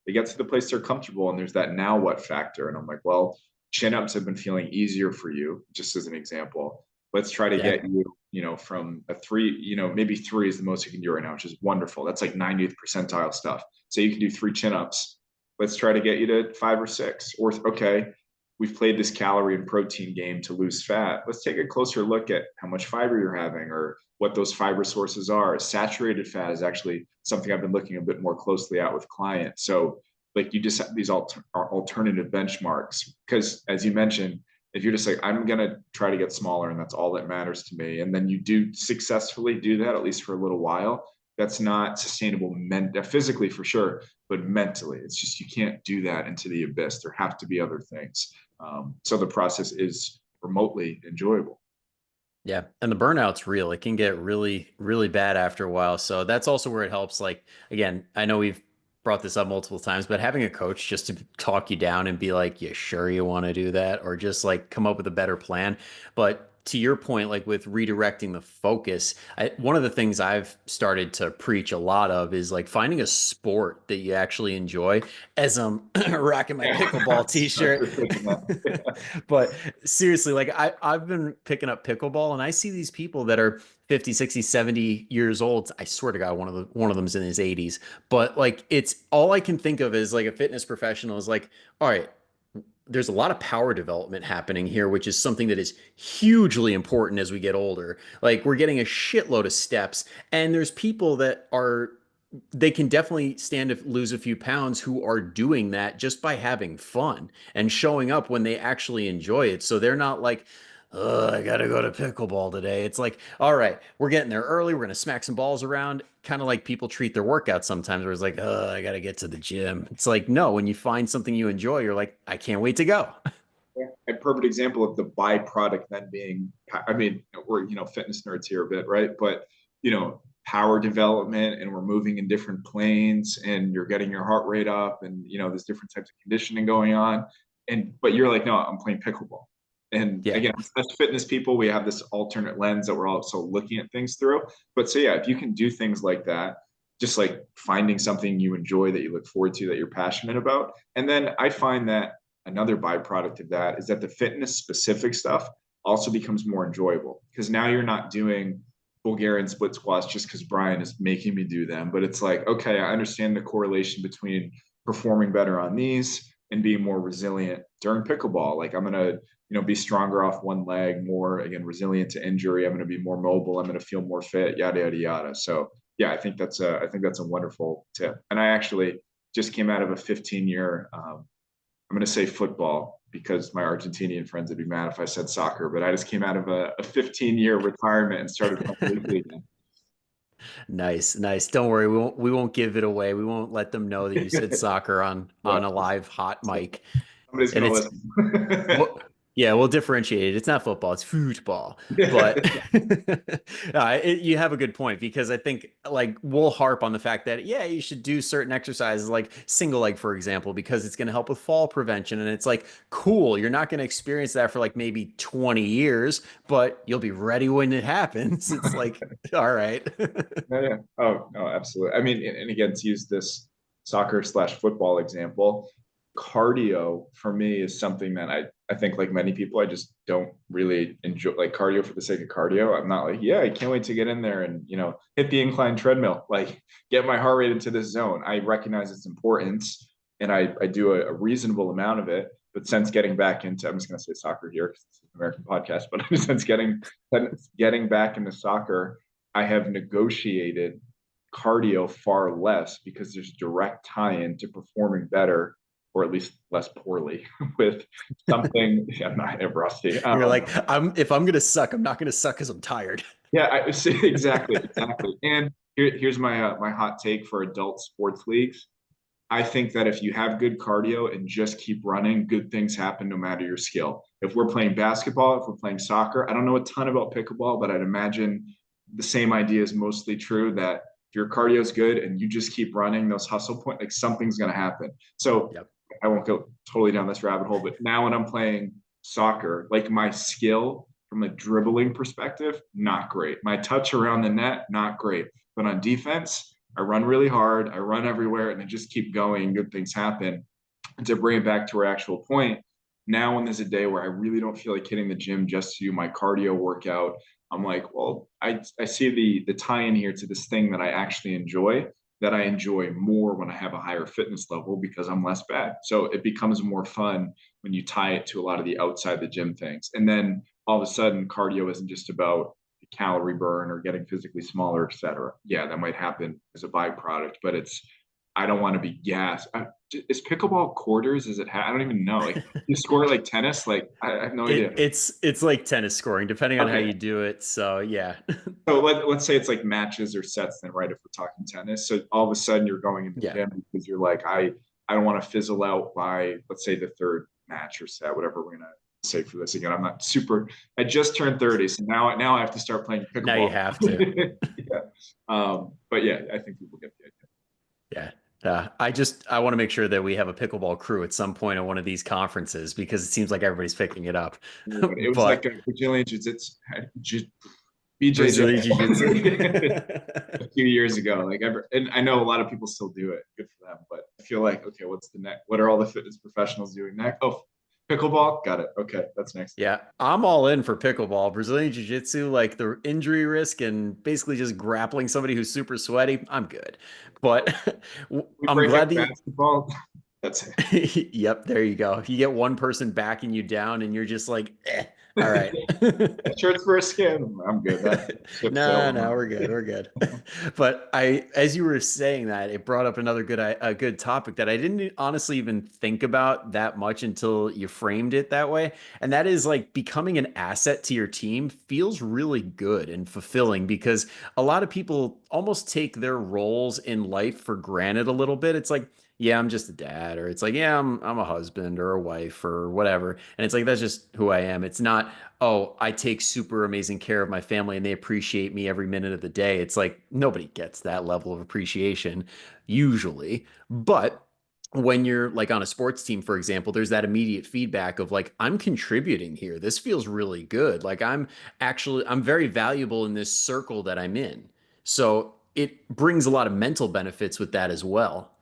they get to the place they're comfortable, and there's that now what factor. And I'm like, well, chin ups have been feeling easier for you, just as an example. Let's try to Yeah. get you, from a three, maybe three is the most you can do right now, which is wonderful. That's like 90th percentile stuff. So you can do three chin ups. Let's try to get you to 5 or 6. Or, okay, we've played this calorie and protein game to lose fat. Let's take a closer look at how much fiber you're having or what those fiber sources are. Saturated fat is actually something I've been looking a bit more closely at with clients. So, like, you just have these alternative benchmarks because, as you mentioned, if you're just like, I'm going to try to get smaller and that's all that matters to me, and then you do successfully do that, at least for a little while, that's not sustainable physically for sure, but mentally it's just, you can't do that into the abyss. There have to be other things. So the process is remotely enjoyable. Yeah, and the burnout's real. It can get really, really bad after a while. So that's also where it helps. Like, again, I know we've brought this up multiple times, but having a coach just to talk you down and be like, you sure you want to do that? Or just like come up with a better plan. But to your point, like with redirecting the focus, one of the things I've started to preach a lot of is like finding a sport that you actually enjoy. As I'm rocking my Yeah, pickleball I t-shirt. was thinking that. But seriously, like I've been picking up pickleball and I see these people that are 50, 60, 70 years old. I swear to God, one of them's in his 80s. But like it's all I can think of is like a fitness professional is like, all right, there's a lot of power development happening here, which is something that is hugely important as we get older. Like we're getting a shitload of steps, and there's people that are they can definitely stand to lose a few pounds who are doing that just by having fun and showing up when they actually enjoy it. So they're not like, I gotta go to pickleball today. It's like, all right, we're getting there early. We're gonna smack some balls around. Kind of like people treat their workouts sometimes, where it's like, I gotta get to the gym. It's like, no, when you find something you enjoy, you're like, I can't wait to go. Yeah. A perfect example of the byproduct then being, I mean, we're, fitness nerds here a bit, right? But, power development, and we're moving in different planes, and you're getting your heart rate up, and, there's different types of conditioning going on. But you're like, no, I'm playing pickleball. And Yeah. again, as fitness people, we have this alternate lens that we're also looking at things through. But so, yeah, if you can do things like that, just like finding something you enjoy that you look forward to, that you're passionate about. And then I find that another byproduct of that is that the fitness specific stuff also becomes more enjoyable because now you're not doing Bulgarian split squats just because Brian is making me do them. But it's like, okay, I understand the correlation between performing better on these and being more resilient during pickleball. Like I'm going to, be stronger off one leg, more, again, resilient to injury. I'm going to be more mobile. I'm going to feel more fit, yada, yada, yada. So yeah, I think that's a wonderful tip. And I actually just came out of a 15-year, I'm going to say football because my Argentinian friends would be mad if I said soccer, but I just came out of a 15-year retirement and started playing weekly again. Nice, nice. Don't worry, we won't give it away. We won't let them know that you said soccer on Yeah, a live hot mic. somebody's And going to it's listen. well, yeah, we'll differentiate it. It's not football, it's football. But you have a good point because I think like we'll harp on the fact that yeah, you should do certain exercises like single leg, for example, because it's going to help with fall prevention. And it's like cool. You're not going to experience that for like maybe 20 years, but you'll be ready when it happens. It's like, all right. Yeah, yeah. Oh, no, absolutely. I mean, and again, to use this soccer/football example, cardio for me is something that I think like many people, I just don't really enjoy like cardio for the sake of cardio. I'm not like, yeah, I can't wait to get in there and, hit the incline treadmill, like get my heart rate into this zone. I recognize its importance and I do a reasonable amount of it. But since getting back into, I'm just going to say soccer here because it's an American podcast, but since getting back into soccer, I have negotiated cardio far less because there's direct tie-in to performing better or at least less poorly with something. Yeah, I'm not rusty. You're like, if I'm gonna suck, I'm not gonna suck because I'm tired. Yeah, I see exactly. And here's my hot take for adult sports leagues. I think that if you have good cardio and just keep running, good things happen no matter your skill. If we're playing basketball, if we're playing soccer, I don't know a ton about pickleball, but I'd imagine the same idea is mostly true that if your cardio is good and you just keep running those hustle points, like something's going to happen. So Yep. I won't go totally down this rabbit hole, but now when I'm playing soccer, like my skill from a dribbling perspective, not great. My touch around the net, not great. But on defense, I run really hard, I run everywhere, and I just keep going. Good things happen. And to bring it back to our actual point, now when there's a day where I really don't feel like hitting the gym just to do my cardio workout, I'm like, well, I see the tie in here to this thing that I actually enjoy, that I enjoy more when I have a higher fitness level because I'm less bad. So it becomes more fun when you tie it to a lot of the outside the gym things. And then all of a sudden, cardio isn't just about the calorie burn or getting physically smaller, et cetera. Yeah, that might happen as a byproduct, but I don't want to be gassed. Is pickleball quarters? Is it? I don't even know. Like you score like tennis? Like I have no idea. It's like tennis scoring, depending on how Okay, you do it. So yeah. so let's say it's like matches or sets, then right? If we're talking tennis, so all of a sudden you're going in the Yeah. gym because you're like, I don't want to fizzle out by let's say the third match or set, whatever we're gonna say for this. Again, I'm not super. I just turned 30, so now I have to start playing Now you pickleball. have to. Yeah, but yeah, I think people get the Yeah. I want to make sure that we have a pickleball crew at some point at one of these conferences because it seems like everybody's picking it up. idea. But it was like But a Brazilian jiu-jitsu, BJJ Brazilian Jiu-Jitsu. a few years ago. And I know a lot of people still do it. Good for them. But I feel like, okay, what's the next? What are all the fitness professionals doing next? Oh, pickleball. Got it. Okay, that's next. Yeah, I'm all in for pickleball. Brazilian Jiu-Jitsu, like the injury risk and basically just grappling somebody who's super sweaty, I'm good. But We I'm break like glad that basketball. That's it. yep, there you go. You get one person backing you down and you're just like, all right. Shirts for a skin. I'm good. That ship No, sailed. no, we're good. We're good. But as you were saying that, it brought up another a good topic that I didn't honestly even think about that much until you framed it that way. And that is like becoming an asset to your team feels really good and fulfilling because a lot of people almost take their roles in life for granted a little bit. It's like, yeah, I'm just a dad, or it's like, yeah, I'm a husband or a wife or whatever. And it's like that's just who I am. It's not, oh, I take super amazing care of my family and they appreciate me every minute of the day. It's like nobody gets that level of appreciation usually. But when you're like on a sports team, for example, there's that immediate feedback of like, I'm contributing here. This feels really good. Like I'm very valuable in this circle that I'm in. So it brings a lot of mental benefits with that as well.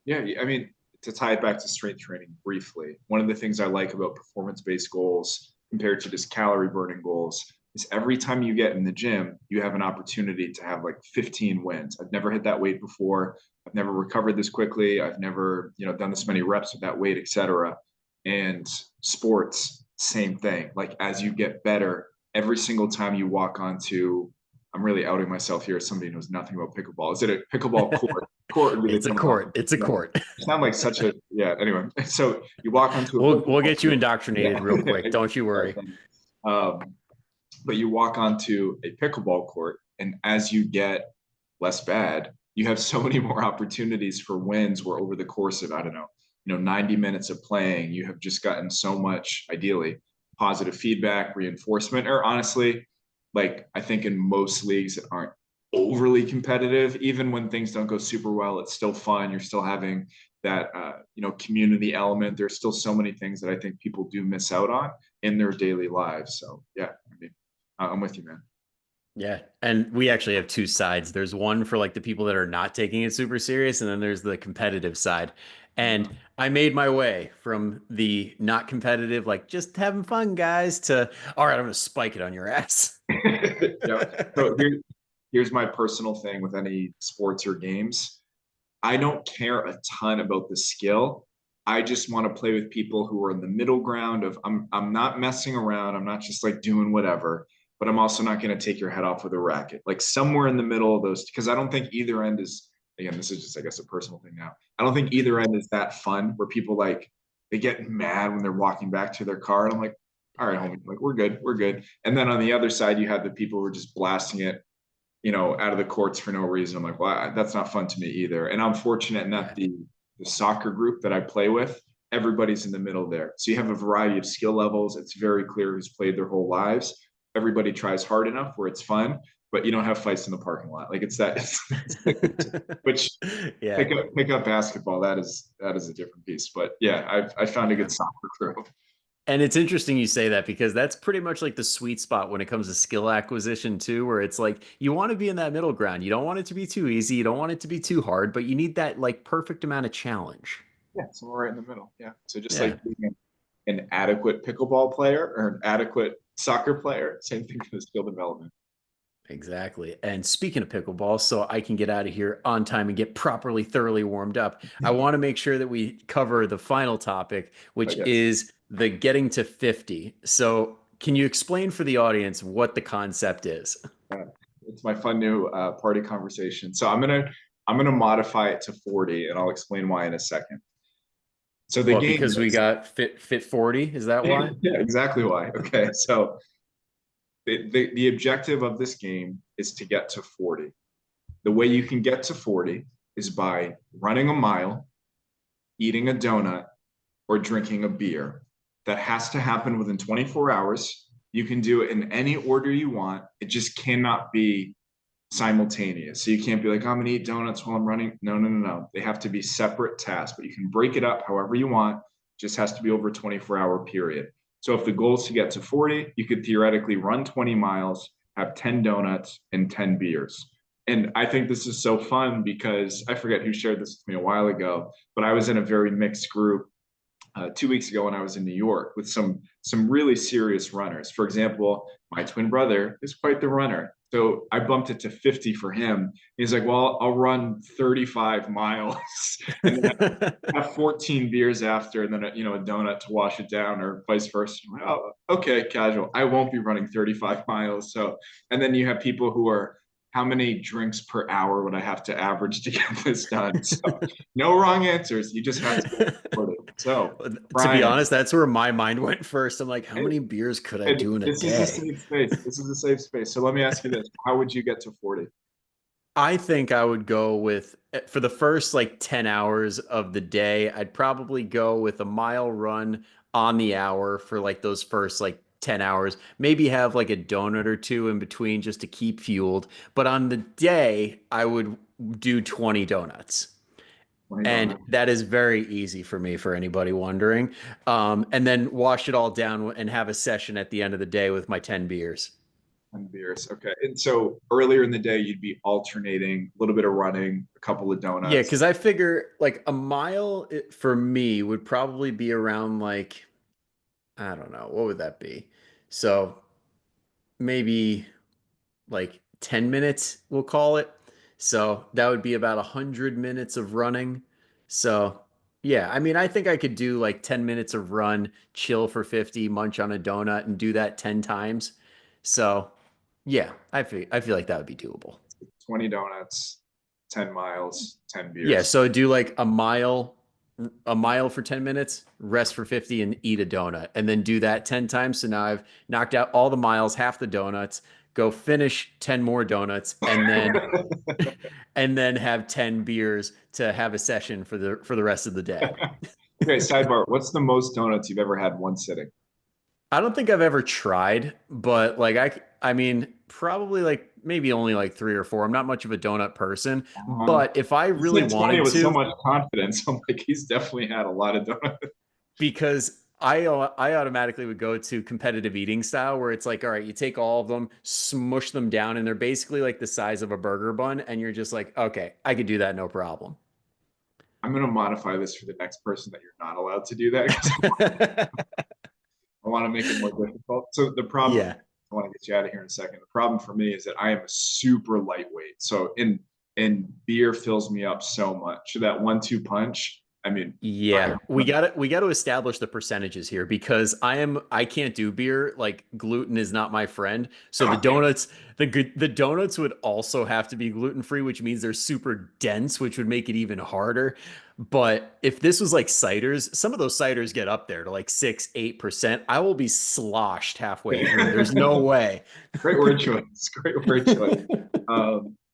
Yeah, I mean, to tie it back to strength training briefly, one of the things I like about performance-based goals compared to just calorie burning goals is every time you get in the gym, you have an opportunity to have like 15 wins. I've never hit that weight before. I've never recovered this quickly. I've never, done this many reps with that weight, etc. And sports, same thing. Like as you get better, every single time you walk onto, I'm really outing myself here as somebody who knows nothing about pickleball. Is it a pickleball court? Court would be the It's a terminology. court. It's a Yeah. court. You sound like such a yeah. Anyway, so you walk onto a We'll pickleball get you court. indoctrinated Yeah. real quick. Don't you All right, worry. thank you. But you walk onto a pickleball court, and as you get less bad, you have so many more opportunities for wins. Where over the course of I don't know, 90 minutes of playing, you have just gotten so much, ideally, positive feedback, reinforcement, or honestly, like I think in most leagues that aren't overly competitive, even when things don't go super well, it's still fun. You're still having that community element. There's still so many things that I think people do miss out on in their daily lives. So yeah, I mean, I'm with you, man. Yeah. And we actually have two sides. There's one for like the people that are not taking it super serious, and then there's the competitive side. And I made my way from the not competitive, like just having fun, guys, to all right, I'm gonna spike it on your ass. Yeah. So here's my personal thing with any sports or games. I don't care a ton about the skill. I just want to play with people who are in the middle ground of I'm not messing around. I'm not just like doing whatever, but I'm also not going to take your head off with a racket. Like somewhere in the middle of those, because I don't think either end is again, this is just I guess a personal thing now. I don't think either end is that fun where people like they get mad when they're walking back to their car. And I'm like, all right, homie, like we're good, we're good. And then on the other side, you have the people who are just blasting it out of the courts for no reason. I'm like, well, that's not fun to me either. And I'm fortunate in that Yeah. the soccer group that I play with, everybody's in the middle there. So you have a variety of skill levels. It's very clear who's played their whole lives. Everybody tries hard enough where it's fun, but you don't have fights in the parking lot. Like it's that, which Yeah. pick up basketball. That is a different piece. But yeah, I found a Yeah. good soccer crew. And it's interesting you say that because that's pretty much like the sweet spot when it comes to skill acquisition too, where it's like you want to be in that middle ground. You don't want it to be too easy, you don't want it to be too hard, but you need that like perfect amount of challenge. Yeah, somewhere right in the middle. Yeah. So just Yeah. like being an adequate pickleball player or an adequate soccer player, same thing for the skill development. Exactly. And speaking of pickleball, so I can get out of here on time and get properly, thoroughly warmed up, I want to make sure that we cover the final topic, I which guess. is the getting to 50. So, can you explain for the audience what the concept is? Uh, it's my fun new party conversation. So I'm gonna modify it to 40, and I'll explain why in a second. So the What, game because we is got fit 40? Is that why? yeah, exactly why. Okay, so the objective of this game is to get to 40. The way you can get to 40 is by running a mile, eating a donut, or drinking a beer. That has to happen within 24 hours. You can do it in any order you want. It just cannot be simultaneous. So you can't be like, I'm gonna eat donuts while I'm running. No, no, no, no. They have to be separate tasks, but you can break it up however you want. It just has to be over a 24-hour period. So if the goal is to get to 40, you could theoretically run 20 miles, have 10 donuts and 10 beers. And I think this is so fun because I forget who shared this with me a while ago, but I was in a very mixed group 2 weeks ago when I was in New York with some really serious runners. For example, my twin brother is quite the runner. So I bumped it to 50 for him. He's like, well, I'll run 35 miles and then have 14 beers after, and then a donut to wash it down, or vice versa. Like, oh, okay, casual. I won't be running 35 miles. So, and then you have people who are, how many drinks per hour would I have to average to get this done? So, no wrong answers. You just have to get recorded. So, To be Brian, honest, that's where my mind went first. I'm like, how and, many beers could I and do in a this is a day? safe space. This is a safe space. So let me ask you this: how would you get to 40? I think I would go with, for the first like 10 hours of the day, I'd probably go with a mile run on the hour for like those first like 10 hours. Maybe have like a donut or two in between just to keep fueled. But on the day, I would do 20 donuts. 20 And donuts that is very easy for me, for anybody wondering. And then wash it all down and have a session at the end of the day with my 10 beers. and beers. Okay. And so earlier in the day, you'd be alternating a little bit of running, a couple of Yeah, donuts. because I figure like a mile for me would probably be around like, I don't know, what would that be? So maybe like 10 minutes, we'll call it. So that would be about 100 minutes of running. So yeah, I mean, I think I could do like 10 minutes of run, chill for 50, munch on a donut, and do that 10 times. So yeah, I feel like that would be doable. 20 donuts, 10 miles, 10 Yeah, beers. so do like a mile for 10 minutes, rest for 50 and eat a donut and then do that 10 times. So now I've knocked out all the miles, half the donuts, go finish 10 more donuts and then have 10 beers to have a session for the rest of the day. Okay, sidebar. What's the most donuts you've ever had one sitting? I don't think I've ever tried, but like I mean, probably like maybe only like 3 or 4. I'm not much of a donut person, but if I You really said 20 wanted with so to, much confidence. I'm like, he's definitely had a lot of donuts. because I automatically would go to competitive eating style where it's like, all right, you take all of them, smush them down, and they're basically like the size of a burger bun, and you're just like, okay, I could do that no problem. I'm going to modify this for the next person that you're not allowed to do that because I want to make it more difficult. So the problem, Yeah. I want to get you out of here in a second. The problem for me is that I am a super lightweight. So in beer fills me up so much. So that 1-2 punch. I mean, Yeah, we got to establish the percentages here because I can't do beer. Like gluten is not my friend. So the donuts would also have to be gluten free, which means they're super dense, which would make it even harder. But if this was like ciders, some of those ciders get up there to like 6, 8%. I will be sloshed halfway through. There's no way. great word choice. Great word choice.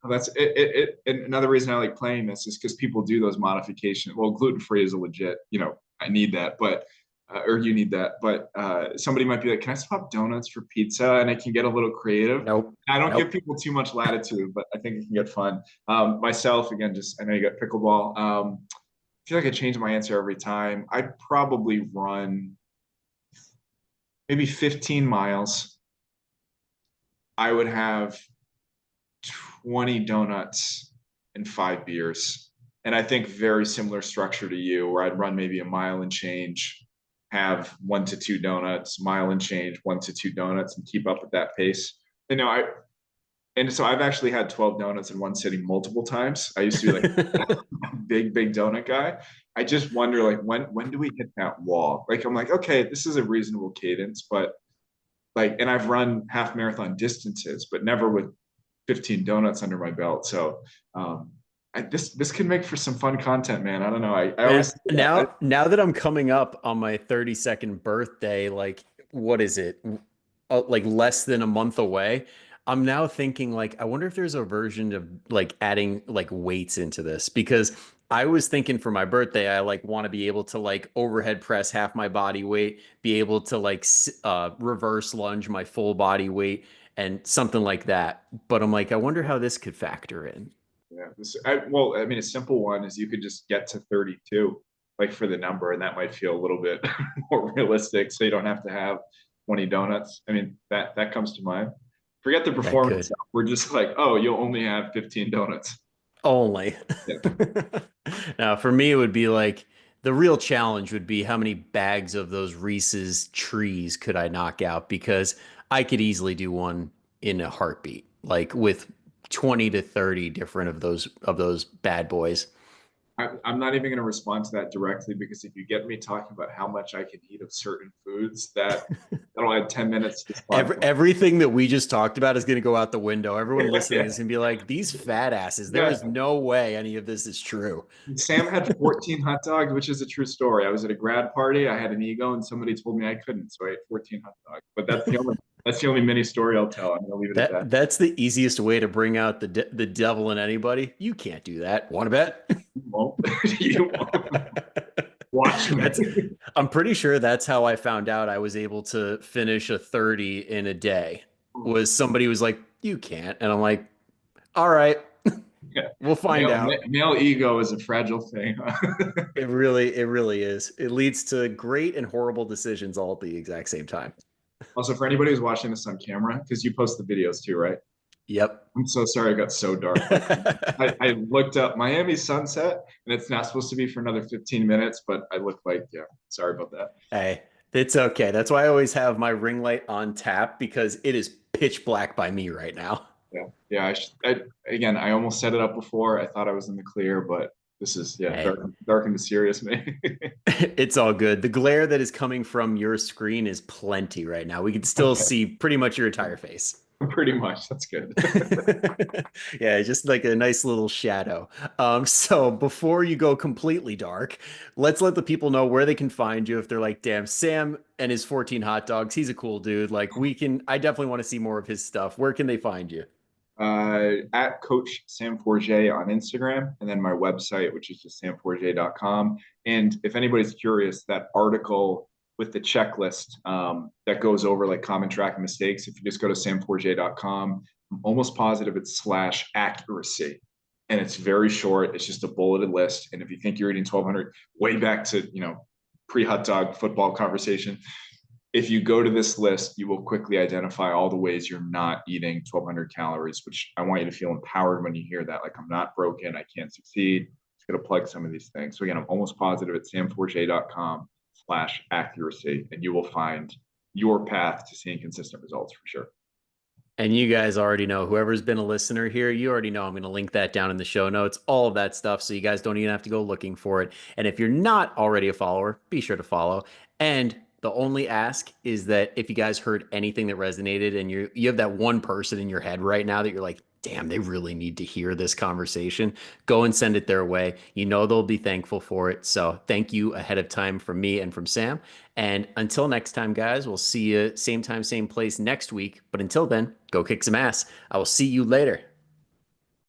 That's it. And another reason I like playing this is because people do those modifications. Well, gluten free is a legit. I need that, but or you need that. But somebody might be like, "Can I swap donuts for pizza?" And I can get a little creative. Nope. I don't give Nope. people too much latitude, but I think it can get fun. Myself, again, just I know you got pickleball. I feel like I change my answer every time. I'd probably run maybe 15 miles, I would have 20 donuts and 5 beers. And I think very similar structure to you, where I'd run maybe a mile and change, have 1 to 2 donuts, mile and change, 1 to 2 donuts, and keep up at that pace. You know, I and so I've actually had 12 donuts in one sitting multiple times. I used to be like a big donut guy. I just wonder like when do we hit that wall? Like I'm like, okay, this is a reasonable cadence, but like, and I've run half marathon distances, but never with 15 donuts under my belt. So this can make for some fun content, man. I don't know. I Man, always now that I'm coming up on my 32nd birthday, like what is it? Like less than a month away. I'm now thinking like I wonder if there's a version of like adding like weights into this because I was thinking for my birthday I like want to be able to like overhead press half my body weight, be able to like reverse lunge my full body weight and something like that. But I'm like I wonder how this could factor in. yeah. Well, I mean, a simple one is you could just get to 32, like for the number, and that might feel a little bit more realistic. So you don't have to have 20 donuts. I mean, that comes to mind. Forget the That performance could. stuff. We're just like, oh, you'll only have 15 donuts. Only. Yeah. Now, for me, it would be like the real challenge would be how many bags of those Reese's trees could I knock out? Because I could easily do one in a heartbeat, like with 20 to 30 different of those bad boys. I'm not even going to respond to that directly because if you get me talking about how much I can eat of certain foods, that'll add 10 minutes to this podcast. Everything that we just talked about is going to go out the window. Everyone listening Yeah. is going to be like, these fat asses, there Yeah. is no way any of this is true. Sam had 14 hot dogs, which is a true story. I was at a grad party. I had an ego, and somebody told me I couldn't, so I ate 14 hot dogs. But that's the only mini story I'll tell. I'm gonna leave it at that. That's the easiest way to bring out the devil in anybody. You can't do that. Want to bet? You won't. You won't. Watch me. That's I'm pretty sure that's how I found out I was able to finish a 30 in a day. Was somebody was like, "You can't." And I'm like, "All right, Yeah. we'll find Male, out." male ego is a fragile thing. It really is. It leads to great and horrible decisions all at the exact same time. Also, for anybody who's watching this on camera, because you post the videos too, right? Yep. I'm so sorry it got so dark. Like I looked up Miami sunset and it's not supposed to be for another 15 minutes, but I look like, yeah, sorry about that. Hey, it's okay. That's why I always have my ring light on tap because it is pitch black by me right now. Yeah. Yeah. Again, I almost set it up before. I thought I was in the clear, but this is, yeah, Hey, dark and mysterious me. it's all good. The glare that is coming from your screen is plenty right now. We can still Okay. see pretty much your entire face. Pretty much. That's good. Yeah, just like a nice little shadow. So before you go completely dark, let's let the people know where they can find you if they're like, damn, Sam and his 14 hot dogs, he's a cool dude. Like I definitely want to see more of his stuff. Where can they find you? At Coach Sam Forget on Instagram, and then my website, which is just samforget.com. And if anybody's curious, that article with the checklist that goes over like common tracking mistakes, if you just go to samforget.com, I'm almost positive it's slash accuracy. And it's very short. It's just a bulleted list. And if you think you're eating 1200, way back to, pre hot dog football conversation, if you go to this list, you will quickly identify all the ways you're not eating 1,200 calories, which I want you to feel empowered when you hear that. Like, I'm not broken. I can't succeed. Just going to plug some of these things. So again, I'm almost positive at samforget.com/accuracy, and you will find your path to seeing consistent results for sure. And you guys already know, whoever's been a listener here, you already know I'm going to link that down in the show notes, all of that stuff. So you guys don't even have to go looking for it. And if you're not already a follower, be sure to follow. And the only ask is that if you guys heard anything that resonated and you have that one person in your head right now that you're like, damn, they really need to hear this conversation, go and send it their way. You know they'll be thankful for it. So thank you ahead of time from me and from Sam. And until next time, guys, we'll see you same time, same place next week. But until then, go kick some ass. I will see you later.